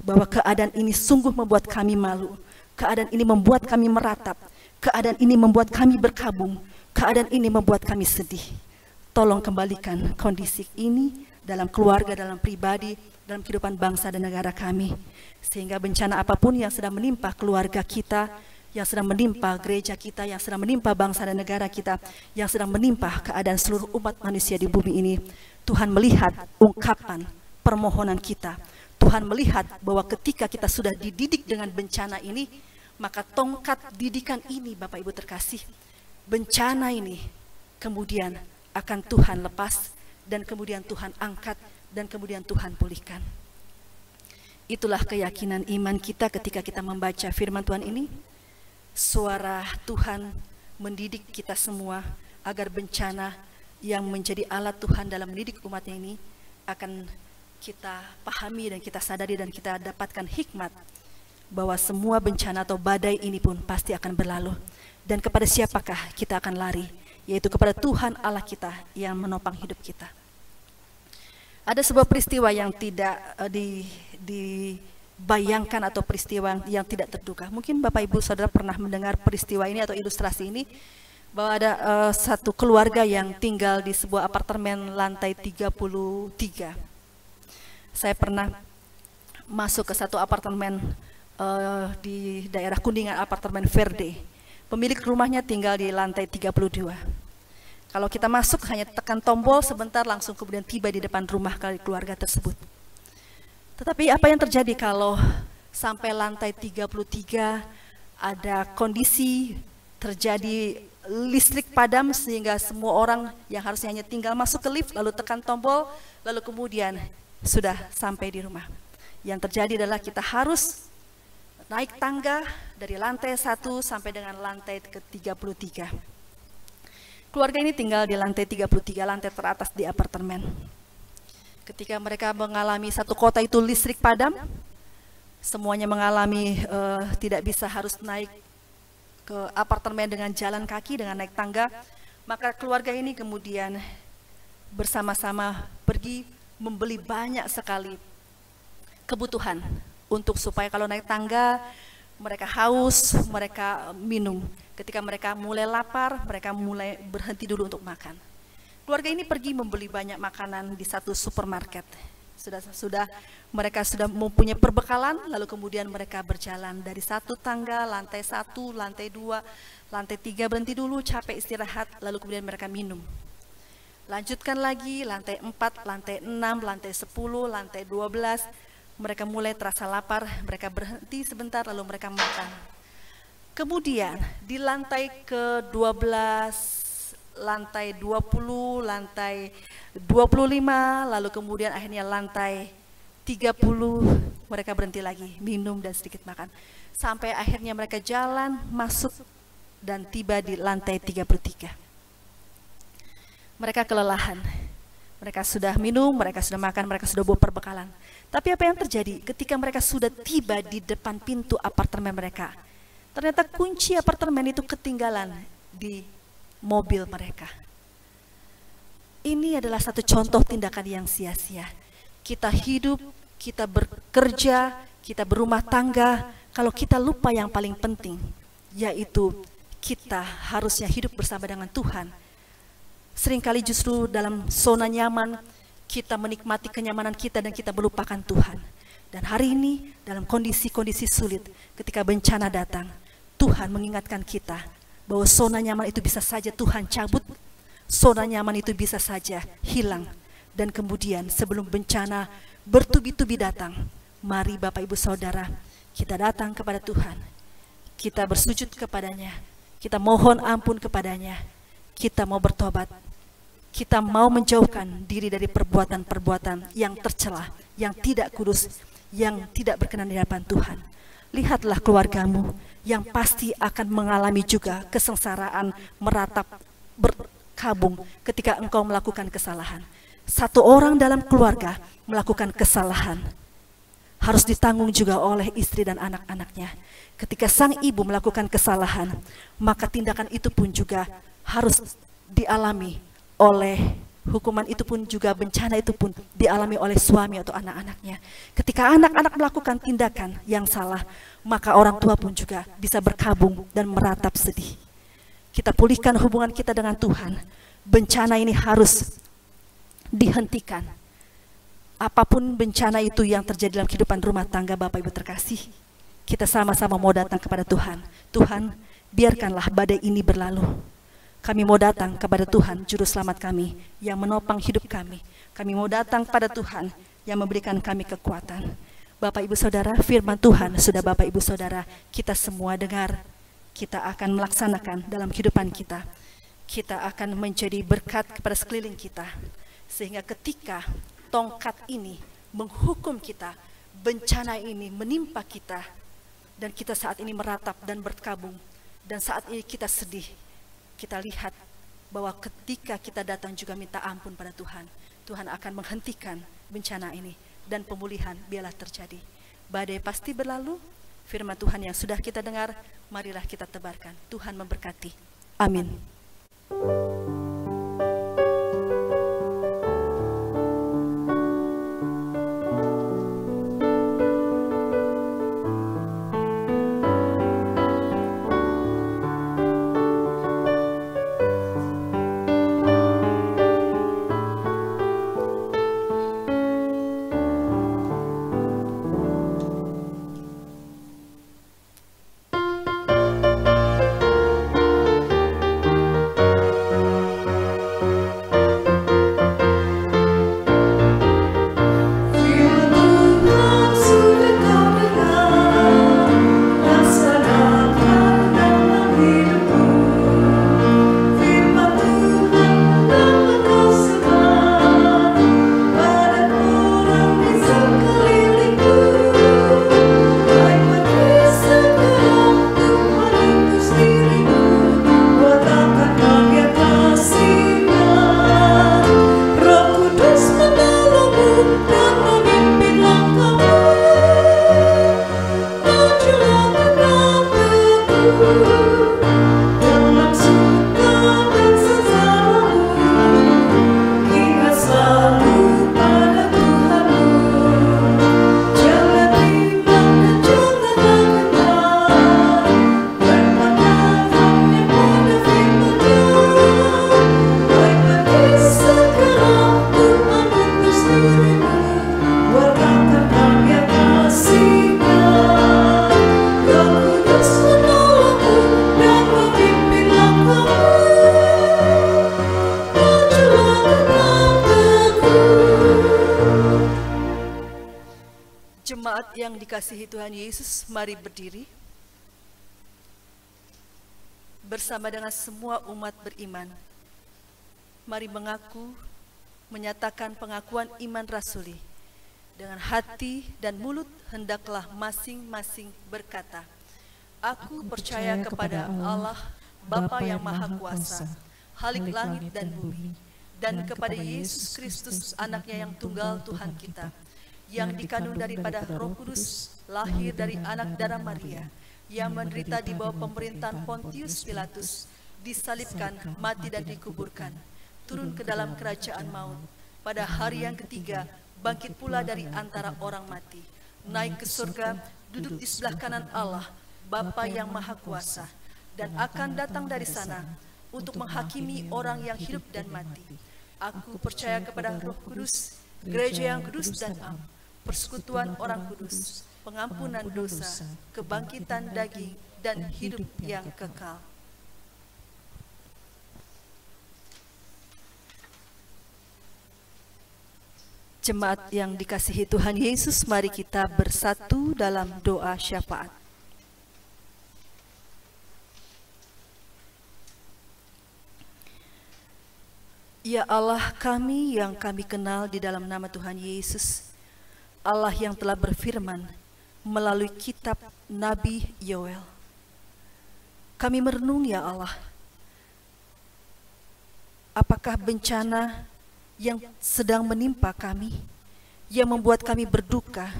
bahwa keadaan ini sungguh membuat kami malu, keadaan ini membuat kami meratap, keadaan ini membuat kami berkabung, keadaan ini membuat kami sedih. Tolong kembalikan kondisi ini dalam keluarga, dalam pribadi, dalam kehidupan bangsa dan negara kami, sehingga bencana apapun yang sedang menimpa keluarga kita, yang sedang menimpa gereja kita, yang sedang menimpa bangsa dan negara kita, yang sedang menimpa keadaan seluruh umat manusia di bumi ini, Tuhan melihat ungkapan permohonan kita. Tuhan melihat bahwa ketika kita sudah dididik dengan bencana ini, maka tongkat didikan ini, Bapak Ibu terkasih, bencana ini kemudian akan Tuhan lepas, dan kemudian Tuhan angkat, dan kemudian Tuhan pulihkan. Itulah keyakinan iman kita ketika kita membaca firman Tuhan ini. Suara Tuhan mendidik kita semua agar bencana yang menjadi alat Tuhan dalam mendidik umatnya ini akan kita pahami dan kita sadari, dan kita dapatkan hikmat bahwa semua bencana atau badai ini pun pasti akan berlalu. Dan kepada siapakah kita akan lari? Yaitu kepada Tuhan Allah kita yang menopang hidup kita. Ada sebuah peristiwa yang tidak dibayangkan atau peristiwa yang tidak terduga. Mungkin Bapak Ibu Saudara pernah mendengar peristiwa ini atau ilustrasi ini, bahwa ada satu keluarga yang tinggal di sebuah apartemen lantai 33. Saya pernah masuk ke satu apartemen di daerah Kuningan, apartemen Verde. Pemilik rumahnya tinggal di lantai 32. Kalau kita masuk hanya tekan tombol sebentar, langsung kemudian tiba di depan rumah keluarga tersebut. Tetapi apa yang terjadi kalau sampai lantai 33 ada kondisi terjadi listrik padam, sehingga semua orang yang harusnya hanya tinggal masuk ke lift lalu tekan tombol, lalu kemudian sudah sampai di rumah. Yang terjadi adalah kita harus naik tangga dari lantai 1 sampai dengan lantai ke-33. Keluarga ini tinggal di lantai 33, lantai teratas di apartemen. Ketika mereka mengalami satu kota itu listrik padam, semuanya mengalami tidak bisa, harus naik ke apartemen dengan jalan kaki, dengan naik tangga. Maka keluarga ini kemudian bersama-sama pergi membeli banyak sekali kebutuhan untuk supaya kalau naik tangga mereka haus, mereka minum. Ketika mereka mulai lapar, mereka mulai berhenti dulu untuk makan. Keluarga ini pergi membeli banyak makanan di satu supermarket. Mereka sudah mempunyai perbekalan, lalu kemudian mereka berjalan dari satu tangga, lantai 1, lantai 2, lantai 3 berhenti dulu, capek istirahat, lalu kemudian mereka minum. Lanjutkan lagi, lantai 4, lantai 6, lantai 10, lantai 12, mereka mulai terasa lapar, mereka berhenti sebentar, lalu mereka makan. Kemudian di lantai ke-12, lantai 20, lantai 25, lalu kemudian akhirnya lantai 30, mereka berhenti lagi, minum dan sedikit makan. Sampai akhirnya mereka jalan, masuk, dan tiba di lantai 33. Mereka kelelahan. Mereka sudah minum, mereka sudah makan, mereka sudah bawa perbekalan. Tapi apa yang terjadi ketika mereka sudah tiba di depan pintu apartemen mereka? Ternyata kunci apartemen itu ketinggalan di mobil mereka. Ini adalah satu contoh tindakan yang sia-sia. Kita hidup, kita bekerja, kita berumah tangga, kalau kita lupa yang paling penting, yaitu kita harusnya hidup bersama dengan Tuhan. Seringkali justru dalam zona nyaman, kita menikmati kenyamanan kita dan kita melupakan Tuhan. Dan hari ini dalam kondisi-kondisi sulit, ketika bencana datang, Tuhan mengingatkan kita bahwa zona nyaman itu bisa saja Tuhan cabut, zona nyaman itu bisa saja hilang. Dan kemudian sebelum bencana bertubi-tubi datang, mari Bapak Ibu Saudara, kita datang kepada Tuhan, kita bersujud kepadanya, kita mohon ampun kepadanya, kita mau bertobat, kita mau menjauhkan diri dari perbuatan-perbuatan yang tercela, yang tidak kudus, yang tidak berkenan di hadapan Tuhan. Lihatlah keluargamu yang pasti akan mengalami juga kesengsaraan meratap berkabung ketika engkau melakukan kesalahan. Satu orang dalam keluarga melakukan kesalahan, harus ditanggung juga oleh istri dan anak-anaknya. Ketika sang ibu melakukan kesalahan, maka tindakan itu pun juga harus dialami oleh, hukuman itu pun juga, bencana itu pun dialami oleh suami atau anak-anaknya. Ketika anak-anak melakukan tindakan yang salah, maka orang tua pun juga bisa berkabung dan meratap sedih. Kita pulihkan hubungan kita dengan Tuhan. Bencana ini harus dihentikan. Apapun bencana itu yang terjadi dalam kehidupan rumah tangga Bapak Ibu terkasih, kita sama-sama mau datang kepada Tuhan. Tuhan, biarkanlah badai ini berlalu. Kami mau datang kepada Tuhan, Juru Selamat kami, yang menopang hidup kami. Kami mau datang kepada Tuhan, yang memberikan kami kekuatan. Bapak Ibu Saudara, firman Tuhan sudah Bapak Ibu Saudara kita semua dengar. Kita akan melaksanakan dalam kehidupan kita. Kita akan menjadi berkat kepada sekeliling kita. Sehingga ketika tongkat ini menghukum kita, bencana ini menimpa kita, dan kita saat ini meratap dan berkabung, dan saat ini kita sedih, kita lihat bahwa ketika kita datang juga minta ampun pada Tuhan, Tuhan akan menghentikan bencana ini, dan pemulihan biarlah terjadi. Badai pasti berlalu, firman Tuhan yang sudah kita dengar, marilah kita tebarkan. Tuhan memberkati. Amin. Jemaat yang dikasihi Tuhan Yesus, mari berdiri bersama dengan semua umat beriman. Mari mengaku, menyatakan pengakuan iman rasuli. Dengan hati dan mulut hendaklah masing-masing berkata, Aku percaya kepada Allah, Bapa yang Maha Kuasa, Khalik langit dan bumi, dan kepada Yesus Kristus, anaknya yang tunggal Tuhan kita, yang dikandung daripada Roh Kudus, lahir dari anak darah Maria, yang menderita di bawah pemerintahan Pontius Pilatus, disalibkan, mati dan dikuburkan, turun ke dalam kerajaan maut, pada hari yang ketiga bangkit pula dari antara orang mati, naik ke surga, duduk di sebelah kanan Allah, Bapa yang Maha Kuasa, dan akan datang dari sana untuk menghakimi orang yang hidup dan mati. Aku percaya kepada Roh Kudus, gereja yang kudus dan am, persekutuan orang kudus, pengampunan dosa, kebangkitan daging, dan hidup yang kekal. Jemaat yang dikasihi Tuhan Yesus, mari kita bersatu dalam doa syafaat. Ya Allah kami yang kami kenal di dalam nama Tuhan Yesus, Allah yang telah berfirman melalui kitab Nabi Yoel. Kami merenung ya Allah, apakah bencana yang sedang menimpa kami, yang membuat kami berduka,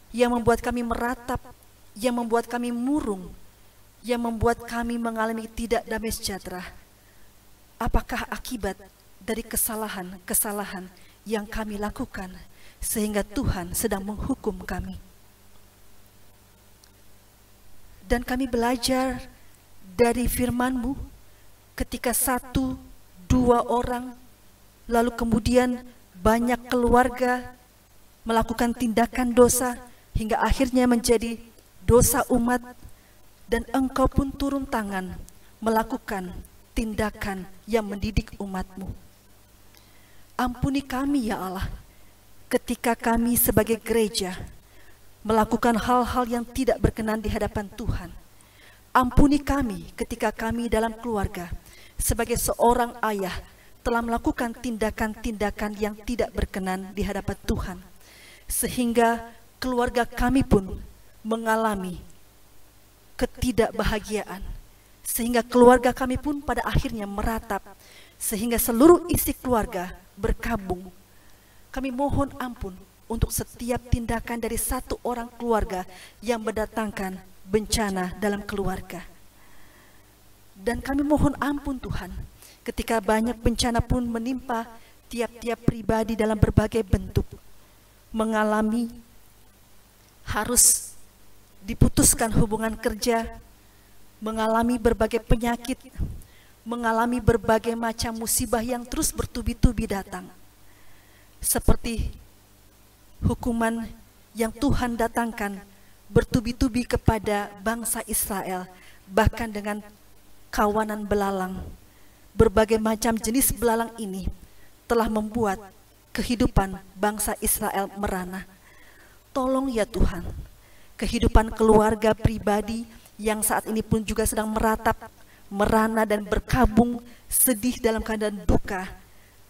yang membuat kami meratap, yang membuat kami murung, yang membuat kami mengalami tidak damai sejahtera. Apakah akibat dari kesalahan-kesalahan yang kami lakukan sehingga Tuhan sedang menghukum kami? Dan kami belajar dari firman-Mu ketika 1-2 orang, lalu kemudian banyak keluarga melakukan tindakan dosa hingga akhirnya menjadi dosa umat, dan Engkau pun turun tangan melakukan tindakan yang mendidik umat-Mu. Ampuni kami ya Allah, ketika kami sebagai gereja melakukan hal-hal yang tidak berkenan di hadapan Tuhan. Ampuni kami ketika kami dalam keluarga sebagai seorang ayah telah melakukan tindakan-tindakan yang tidak berkenan di hadapan Tuhan, sehingga keluarga kami pun mengalami ketidakbahagiaan, sehingga keluarga kami pun pada akhirnya meratap, sehingga seluruh isi keluarga berkabung. Kami mohon ampun untuk setiap tindakan dari satu orang keluarga yang mendatangkan bencana dalam keluarga. Dan kami mohon ampun Tuhan, ketika banyak bencana pun menimpa tiap-tiap pribadi dalam berbagai bentuk, mengalami harus diputuskan hubungan kerja, mengalami berbagai penyakit, mengalami berbagai macam musibah yang terus bertubi-tubi datang, seperti hukuman yang Tuhan datangkan bertubi-tubi kepada bangsa Israel, bahkan dengan kawanan belalang. Berbagai macam jenis belalang ini telah membuat kehidupan bangsa Israel merana. Tolong ya Tuhan, kehidupan keluarga pribadi yang saat ini pun juga sedang meratap, merana dan berkabung sedih dalam keadaan duka.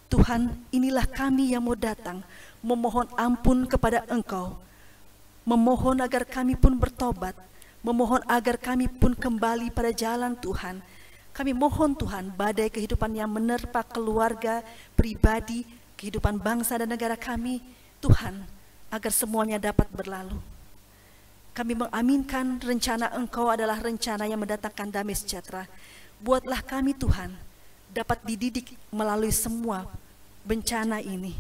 Tuhan, inilah kami yang mau datang memohon ampun kepada Engkau, memohon agar kami pun bertobat, memohon agar kami pun kembali pada jalan Tuhan. Kami mohon Tuhan, badai kehidupan yang menerpa keluarga, pribadi, kehidupan bangsa dan negara kami, Tuhan, agar semuanya dapat berlalu. Kami mengaminkan rencana Engkau adalah rencana yang mendatangkan damai sejahtera. Buatlah kami Tuhan dapat dididik melalui semua bencana ini.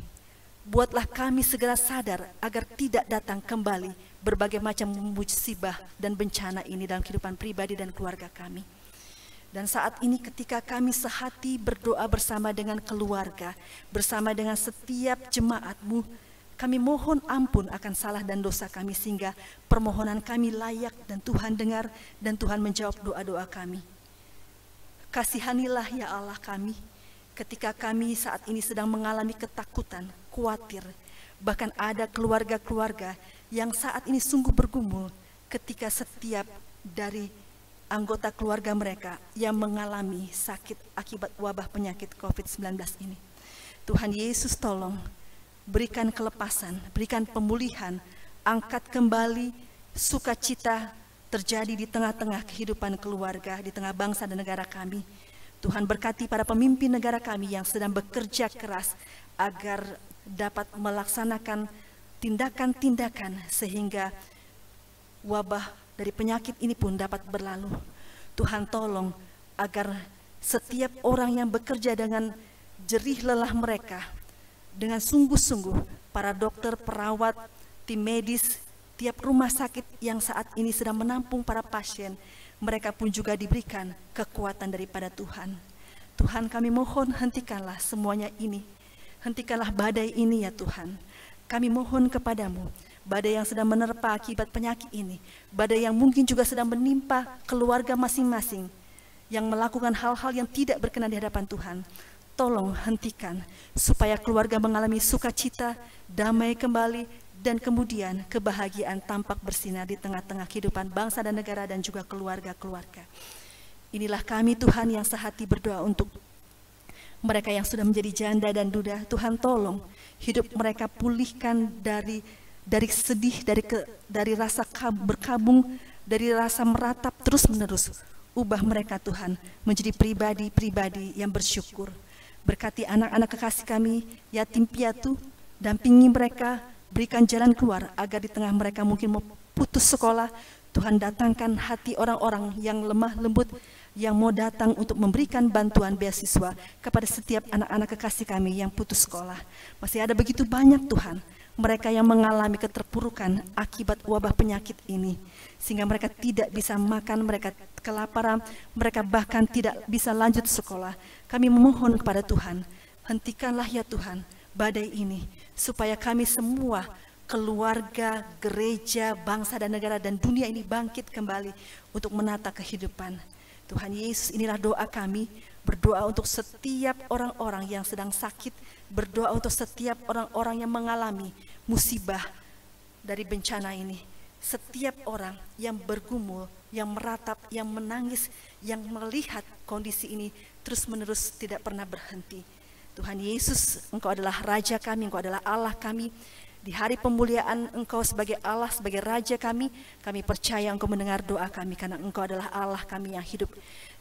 Buatlah kami segera sadar agar tidak datang kembali berbagai macam musibah dan bencana ini dalam kehidupan pribadi dan keluarga kami. Dan saat ini ketika kami sehati berdoa bersama dengan keluarga, bersama dengan setiap jemaat-Mu, kami mohon ampun akan salah dan dosa kami, sehingga permohonan kami layak dan Tuhan dengar dan Tuhan menjawab doa-doa kami. Kasihanilah ya Allah kami, ketika kami saat ini sedang mengalami ketakutan, khawatir, bahkan ada keluarga-keluarga yang saat ini sungguh bergumul ketika setiap dari anggota keluarga mereka yang mengalami sakit akibat wabah penyakit COVID-19 ini. Tuhan Yesus tolong berikan kelepasan, berikan pemulihan, angkat kembali sukacita terjadi di tengah-tengah kehidupan keluarga, di tengah bangsa dan negara kami. Tuhan berkati para pemimpin negara kami yang sedang bekerja keras agar dapat melaksanakan tindakan-tindakan sehingga wabah dari penyakit ini pun dapat berlalu. Tuhan tolong agar setiap orang yang bekerja dengan jerih lelah mereka, dengan sungguh-sungguh, para dokter, perawat, tim medis, tiap rumah sakit yang saat ini sedang menampung para pasien, mereka pun juga diberikan kekuatan daripada Tuhan. Tuhan, kami mohon hentikanlah semuanya ini. Hentikanlah badai ini ya Tuhan. Kami mohon kepadamu, badai yang sedang menerpa akibat penyakit ini, badai yang mungkin juga sedang menimpa keluarga masing-masing, yang melakukan hal-hal yang tidak berkenan di hadapan Tuhan. Tolong hentikan, supaya keluarga mengalami sukacita, damai kembali, dan kemudian kebahagiaan tampak bersinar di tengah-tengah kehidupan bangsa dan negara dan juga keluarga-keluarga. Inilah kami Tuhan yang sehati berdoa untuk mereka yang sudah menjadi janda dan duda. Tuhan tolong hidup mereka pulihkan dari sedih, dari rasa berkabung, dari rasa meratap terus menerus. Ubah mereka Tuhan menjadi pribadi-pribadi yang bersyukur. Berkati anak-anak kekasih kami, yatim piatu, dampingi mereka, berikan jalan keluar agar di tengah mereka mungkin mau putus sekolah, Tuhan datangkan hati orang-orang yang lemah lembut yang mau datang untuk memberikan bantuan beasiswa kepada setiap anak-anak kekasih kami yang putus sekolah. Masih ada begitu banyak Tuhan, mereka yang mengalami keterpurukan akibat wabah penyakit ini, sehingga mereka tidak bisa makan, mereka kelaparan, mereka bahkan tidak bisa lanjut sekolah. Kami memohon kepada Tuhan, hentikanlah ya Tuhan badai ini, supaya kami semua, keluarga, gereja, bangsa dan negara dan dunia ini bangkit kembali untuk menata kehidupan. Tuhan Yesus, inilah doa kami, berdoa untuk setiap orang-orang yang sedang sakit, berdoa untuk setiap orang-orang yang mengalami musibah dari bencana ini. Setiap orang yang bergumul, yang meratap, yang menangis, yang melihat kondisi ini terus-menerus tidak pernah berhenti. Tuhan Yesus, Engkau adalah Raja kami, Engkau adalah Allah kami. Di hari pemuliaan Engkau sebagai Allah, sebagai Raja kami percaya Engkau mendengar doa kami karena Engkau adalah Allah kami yang hidup.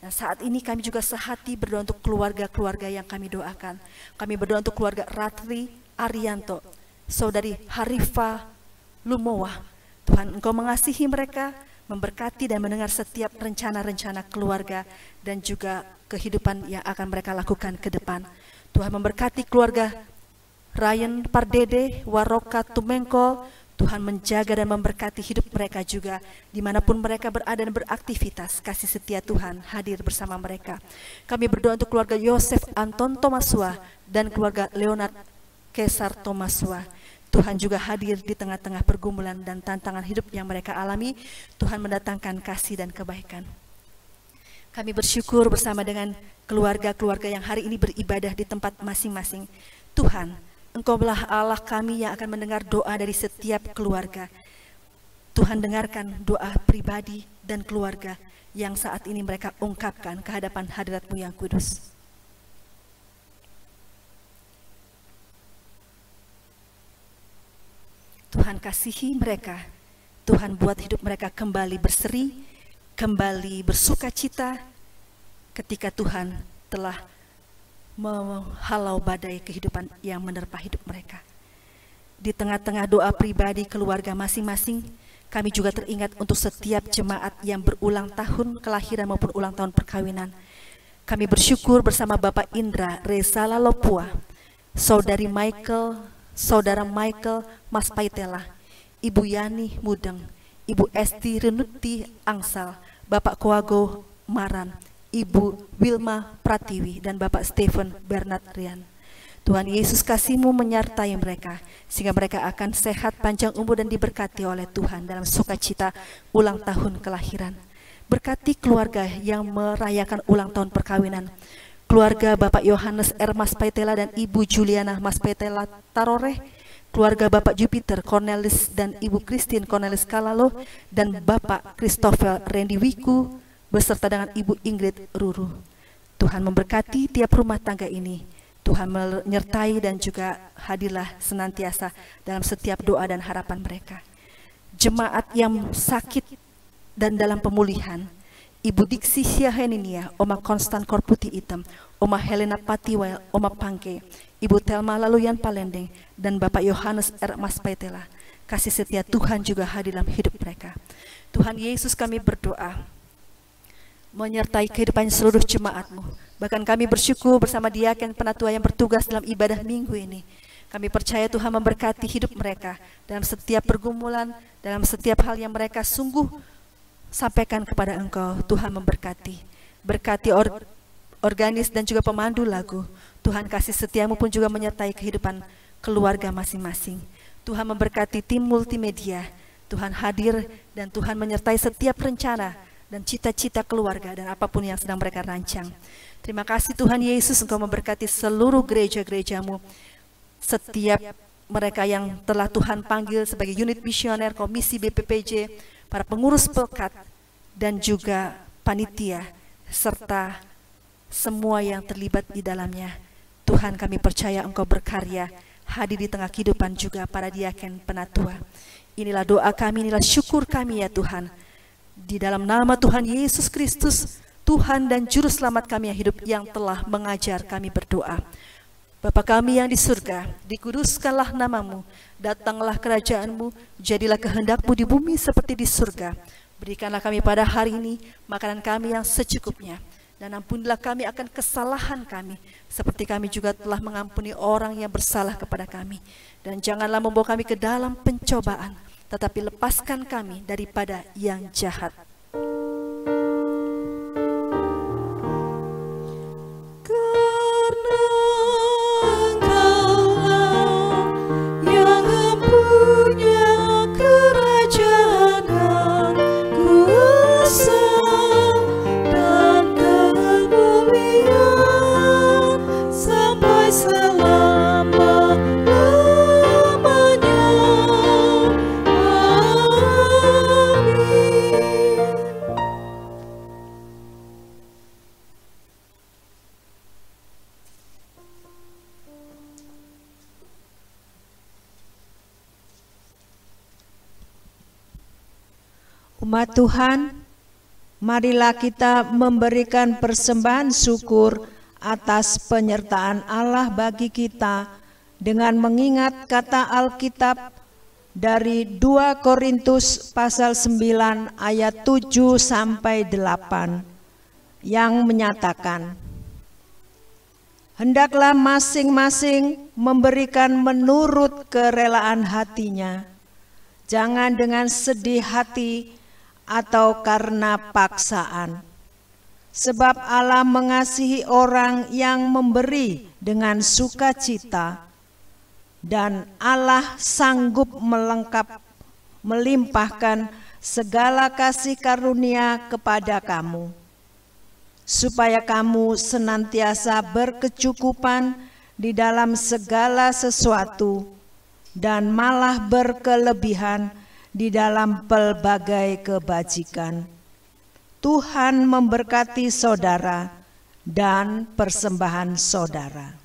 Dan saat ini kami juga sehati berdoa untuk keluarga-keluarga yang kami doakan. Kami berdoa untuk keluarga Ratri Arianto, Saudari Harifa Lumowa. Tuhan, Engkau mengasihi mereka, memberkati dan mendengar setiap rencana-rencana keluarga dan juga kehidupan yang akan mereka lakukan ke depan. Tuhan memberkati keluarga Ryan Pardede, Waroka Tumengkol. Tuhan menjaga dan memberkati hidup mereka juga dimanapun mereka berada dan beraktivitas. Kasih setia Tuhan hadir bersama mereka. Kami berdoa untuk keluarga Yosef Anton Tomasua dan keluarga Leonard Kesar Tomasua. Tuhan juga hadir di tengah-tengah pergumulan dan tantangan hidup yang mereka alami. Tuhan mendatangkan kasih dan kebaikan. Kami bersyukur bersama dengan keluarga-keluarga yang hari ini beribadah di tempat masing-masing. Tuhan, Engkaulah Allah kami yang akan mendengar doa dari setiap keluarga. Tuhan, dengarkan doa pribadi dan keluarga yang saat ini mereka ungkapkan ke hadapan hadirat-Mu yang kudus. Tuhan, kasihi mereka. Tuhan, buat hidup mereka kembali berseri, kembali bersuka cita ketika Tuhan telah menghalau badai kehidupan yang menerpa hidup mereka. Di tengah-tengah doa pribadi keluarga masing-masing, kami juga teringat untuk setiap jemaat yang berulang tahun kelahiran maupun ulang tahun perkawinan. Kami bersyukur bersama Bapak Indra Reza Lalopua, Saudari Michael, Saudara Michael Mas Paitela, Ibu Yani Mudeng, Ibu Esti Renuti Angsal, Bapak Koago Maran, Ibu Wilma Pratiwi, dan Bapak Stephen Bernard Rian. Tuhan Yesus, kasih-Mu menyertai mereka, sehingga mereka akan sehat, panjang umur, dan diberkati oleh Tuhan dalam sukacita ulang tahun kelahiran. Berkati keluarga yang merayakan ulang tahun perkawinan, keluarga Bapak Yohanes R. Mas Paitela dan Ibu Juliana Mas Paitela Taroreh, keluarga Bapak Jupiter Cornelis dan Ibu Christine Cornelis Kalalo, dan Bapak Christopher Randy Wiku, beserta dengan Ibu Ingrid Ruru. Tuhan memberkati tiap rumah tangga ini. Tuhan menyertai dan juga hadirlah senantiasa dalam setiap doa dan harapan mereka. Jemaat yang sakit dan dalam pemulihan, Ibu Diksi Siaheninia, Oma Konstan Korputi Item, Oma Helena Patiwel, Oma Pangke, Ibu Telma Laluyan Palendeng, dan Bapak Yohanes R. Maspetela. Kasih setia Tuhan juga hadir dalam hidup mereka. Tuhan Yesus, kami berdoa menyertai kehidupan seluruh jemaat-Mu. Bahkan kami bersyukur bersama diaken penatua yang bertugas dalam ibadah minggu ini. Kami percaya Tuhan memberkati hidup mereka dalam setiap pergumulan, dalam setiap hal yang mereka sungguh sampaikan kepada Engkau. Tuhan memberkati, berkati organis dan juga pemandu lagu. Tuhan kasih setiamu pun juga menyertai kehidupan keluarga masing-masing. Tuhan memberkati tim multimedia. Tuhan hadir dan Tuhan menyertai setiap rencana dan cita-cita keluarga dan apapun yang sedang mereka rancang. Terima kasih Tuhan Yesus, Engkau memberkati seluruh gereja-gerejamu, setiap mereka yang telah Tuhan panggil sebagai unit misioner, komisi BPPJ, para pengurus pelkat, dan juga panitia, serta semua yang terlibat di dalamnya. Tuhan, kami percaya Engkau berkarya, hadir di tengah kehidupan juga para diaken penatua. Inilah doa kami, inilah syukur kami ya Tuhan. Di dalam nama Tuhan Yesus Kristus, Tuhan dan Juru Selamat kami yang hidup, yang telah mengajar kami berdoa. Bapa kami yang di surga, dikuduskanlah namamu, datanglah kerajaanmu, jadilah kehendakmu di bumi seperti di surga. Berikanlah kami pada hari ini makanan kami yang secukupnya, dan ampunilah kami akan kesalahan kami, seperti kami juga telah mengampuni orang yang bersalah kepada kami. Dan janganlah membawa kami ke dalam pencobaan, tetapi lepaskan kami daripada yang jahat. Umat Tuhan, marilah kita memberikan persembahan syukur atas penyertaan Allah bagi kita dengan mengingat kata Alkitab dari 2 Korintus pasal 9 ayat 7 sampai 8 yang menyatakan, hendaklah masing-masing memberikan menurut kerelaan hatinya, jangan dengan sedih hati atau karena paksaan. Sebab Allah mengasihi orang yang memberi dengan sukacita, dan Allah sanggup melimpahkan segala kasih karunia kepada kamu, supaya kamu senantiasa berkecukupan di dalam segala sesuatu, dan malah berkelebihan di dalam pelbagai kebajikan. Tuhan memberkati saudara dan persembahan saudara.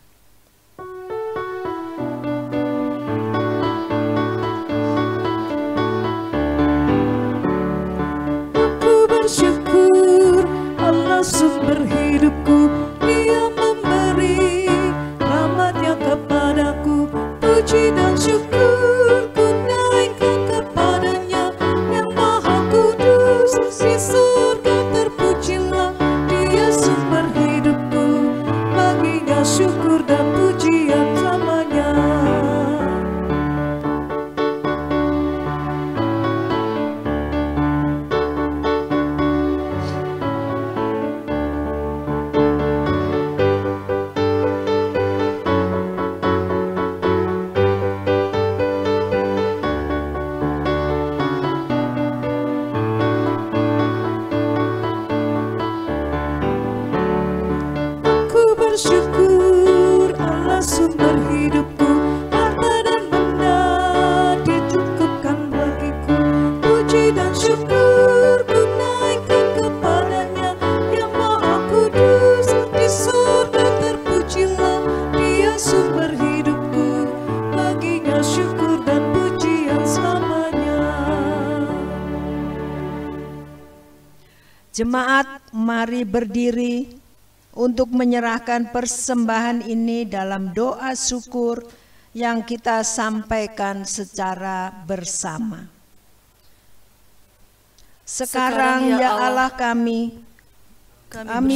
Aku bersyukur Allah sumber hidupku, Dia memberi rahmat-Nya kepadaku. Puji dan syukur ku naikkan kepadanya yang maha kudus di surga. Terpujilah Dia sumber hidupku, baginya syukur dan pujian selamanya. Bersyukur Allah sumber hidupku, harta dan benda dicukupkan bagiku. Puji dan syukur ku naikkan kepadanya yang maha kudus di surga. Terpujilah Dia sumber hidupku, baginya syukur dan pujian selamanya. Jemaat, mari berdiri untuk menyerahkan persembahan ini dalam doa syukur yang kita sampaikan secara bersama. Sekarang ya Allah kami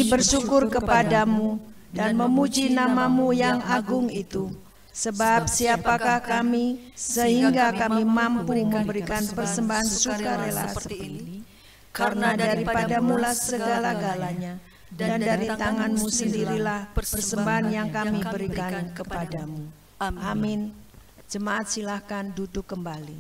bersyukur kepadamu dan memuji namamu yang agung itu. Sebab siapakah kami sehingga kami mampu memberikan persembahan sukarela seperti ini? Karena daripadamulah segala-galanya, dan dari tanganmu sendirilah persembahan yang kami berikan kepadamu. Amin. Jemaat silahkan duduk kembali.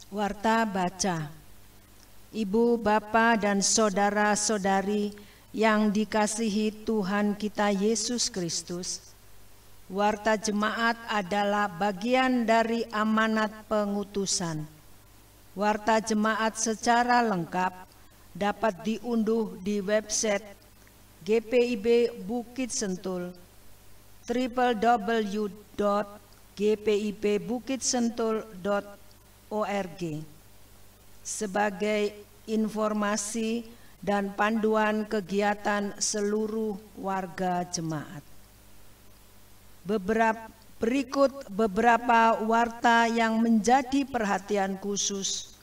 Warta baca. Ibu, bapa, dan saudara-saudari yang dikasihi Tuhan kita Yesus Kristus, warta jemaat adalah bagian dari amanat pengutusan. Warta jemaat secara lengkap dapat diunduh di website GPIB Bukit Sentul, www.gpibukitsentul.org sebagai informasi dan panduan kegiatan seluruh warga jemaat. Berikut beberapa warta yang menjadi perhatian khusus.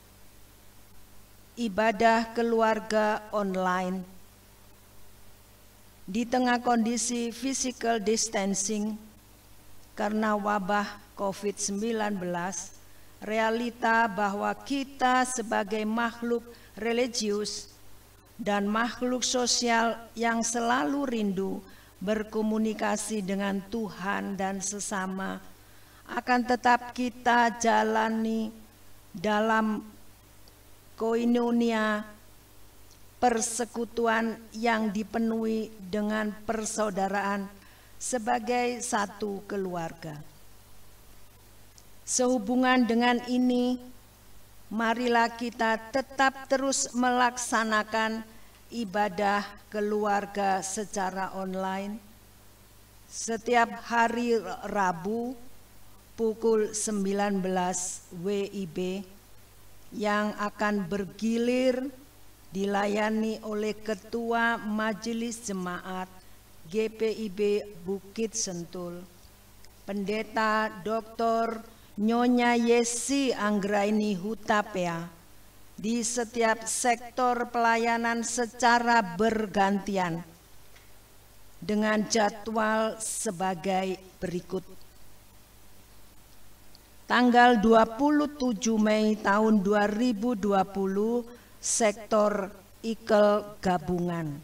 Ibadah keluarga online. Di tengah kondisi physical distancing karena wabah COVID-19, realita bahwa kita sebagai makhluk religius dan makhluk sosial yang selalu rindu berkomunikasi dengan Tuhan dan sesama akan tetap kita jalani dalam koinonia, persekutuan yang dipenuhi dengan persaudaraan sebagai satu keluarga. Sehubungan dengan ini, marilah kita tetap terus melaksanakan ibadah keluarga secara online setiap hari Rabu pukul 19 WIB yang akan bergilir dilayani oleh Ketua Majelis Jemaat GPIB Bukit Sentul, Pendeta Dr. Nyonya Yesi Anggraini Hutapea di setiap sektor pelayanan secara bergantian dengan jadwal sebagai berikut. Tanggal 27 Mei tahun 2020, sektor Ikel Gabungan.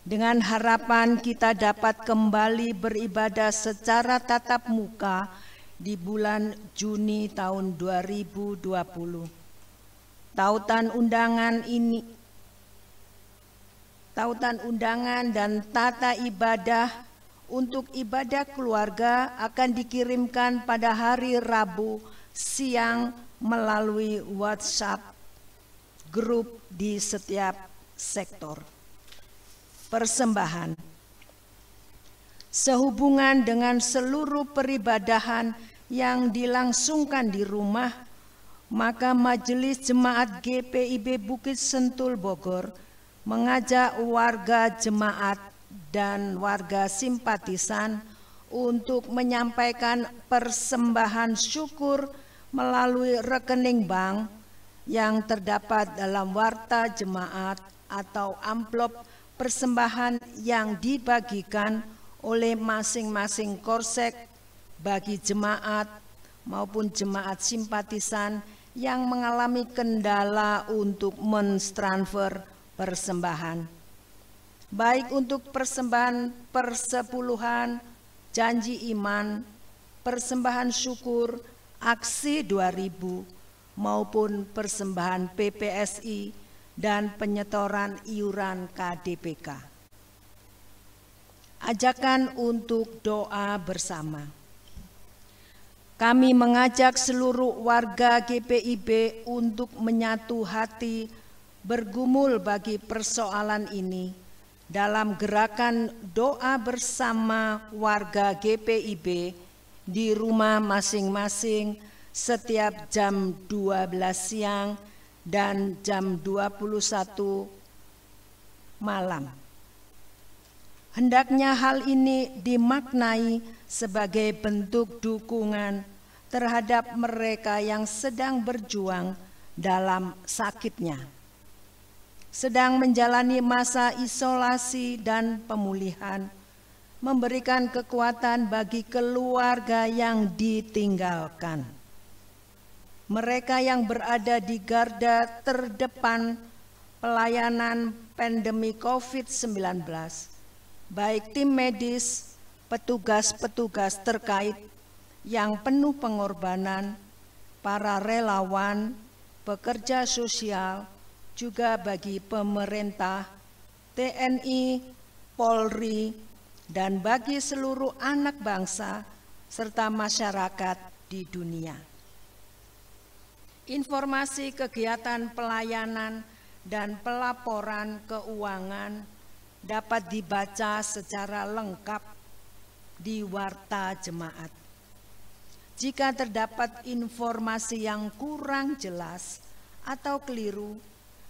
Dengan harapan kita dapat kembali beribadah secara tatap muka di bulan Juni tahun 2020. Tautan undangan dan tata ibadah untuk ibadah keluarga akan dikirimkan pada hari Rabu siang melalui WhatsApp grup di setiap sektor. Persembahan. Sehubungan dengan seluruh peribadahan yang dilangsungkan di rumah, maka Majelis Jemaat GPIB Bukit Sentul Bogor mengajak warga jemaat dan warga simpatisan untuk menyampaikan persembahan syukur melalui rekening bank yang terdapat dalam warta jemaat atau amplop persembahan yang dibagikan oleh masing-masing korsek bagi jemaat maupun jemaat simpatisan yang mengalami kendala untuk mentransfer persembahan, baik untuk persembahan persepuluhan, janji iman, persembahan syukur, aksi 2000, maupun persembahan PPSI dan penyetoran iuran KDPK. Ajakan untuk doa bersama. Kami mengajak seluruh warga GPIB untuk menyatu hati bergumul bagi persoalan ini dalam gerakan doa bersama warga GPIB di rumah masing-masing setiap jam 12 siang dan jam 21 malam. Hendaknya hal ini dimaknai sebagai bentuk dukungan terhadap mereka yang sedang berjuang dalam sakitnya, sedang menjalani masa isolasi dan pemulihan, memberikan kekuatan bagi keluarga yang ditinggalkan. Mereka yang berada di garda terdepan pelayanan pandemi COVID-19, baik tim medis, petugas-petugas terkait yang penuh pengorbanan, para relawan, pekerja sosial, juga bagi pemerintah, TNI, Polri, dan bagi seluruh anak bangsa serta masyarakat di dunia. Informasi kegiatan pelayanan dan pelaporan keuangan dapat dibaca secara lengkap di Warta Jemaat. Jika terdapat informasi yang kurang jelas atau keliru,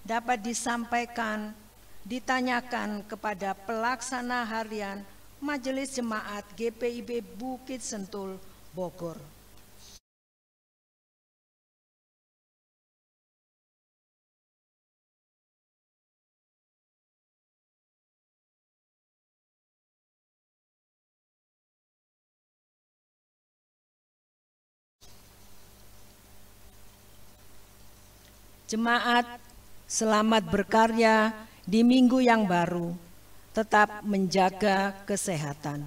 dapat disampaikan, ditanyakan kepada pelaksana harian Majelis Jemaat GPIB Bukit Sentul, Bogor. Jemaat, selamat berkarya di minggu yang baru. Tetap menjaga kesehatan.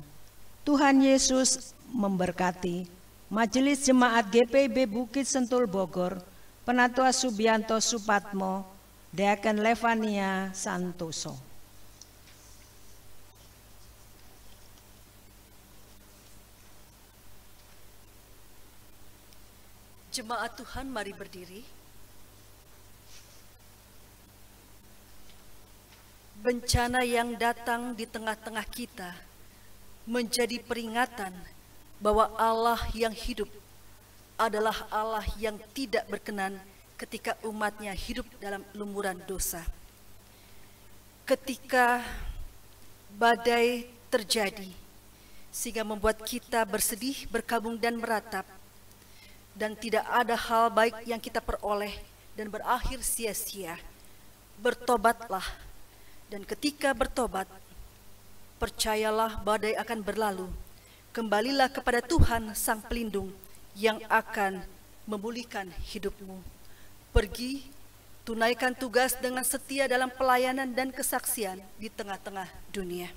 Tuhan Yesus memberkati. Majelis Jemaat GPIB Bukit Sentul Bogor, Penatua Subianto Supatmo, Deacon Levania Santoso. Jemaat Tuhan, mari berdiri. Bencana yang datang di tengah-tengah kita menjadi peringatan bahwa Allah yang hidup adalah Allah yang tidak berkenan ketika umatnya hidup dalam lumuran dosa. Ketika badai terjadi sehingga membuat kita bersedih, berkabung dan meratap, dan tidak ada hal baik yang kita peroleh dan berakhir sia-sia, bertobatlah. Dan ketika bertobat, percayalah badai akan berlalu. Kembalilah kepada Tuhan Sang Pelindung yang akan memulihkan hidupmu. Pergi, tunaikan tugas dengan setia dalam pelayanan dan kesaksian di tengah-tengah dunia.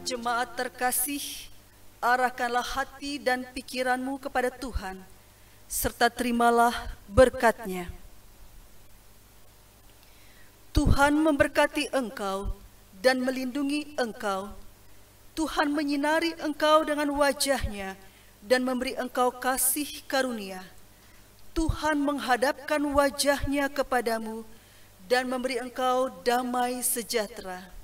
Jemaat terkasih, arahkanlah hati dan pikiranmu kepada Tuhan serta terimalah berkat-Nya. Tuhan memberkati engkau dan melindungi engkau. Tuhan menyinari engkau dengan wajah-Nya dan memberi engkau kasih karunia. Tuhan menghadapkan wajah-Nya kepadamu dan memberi engkau damai sejahtera.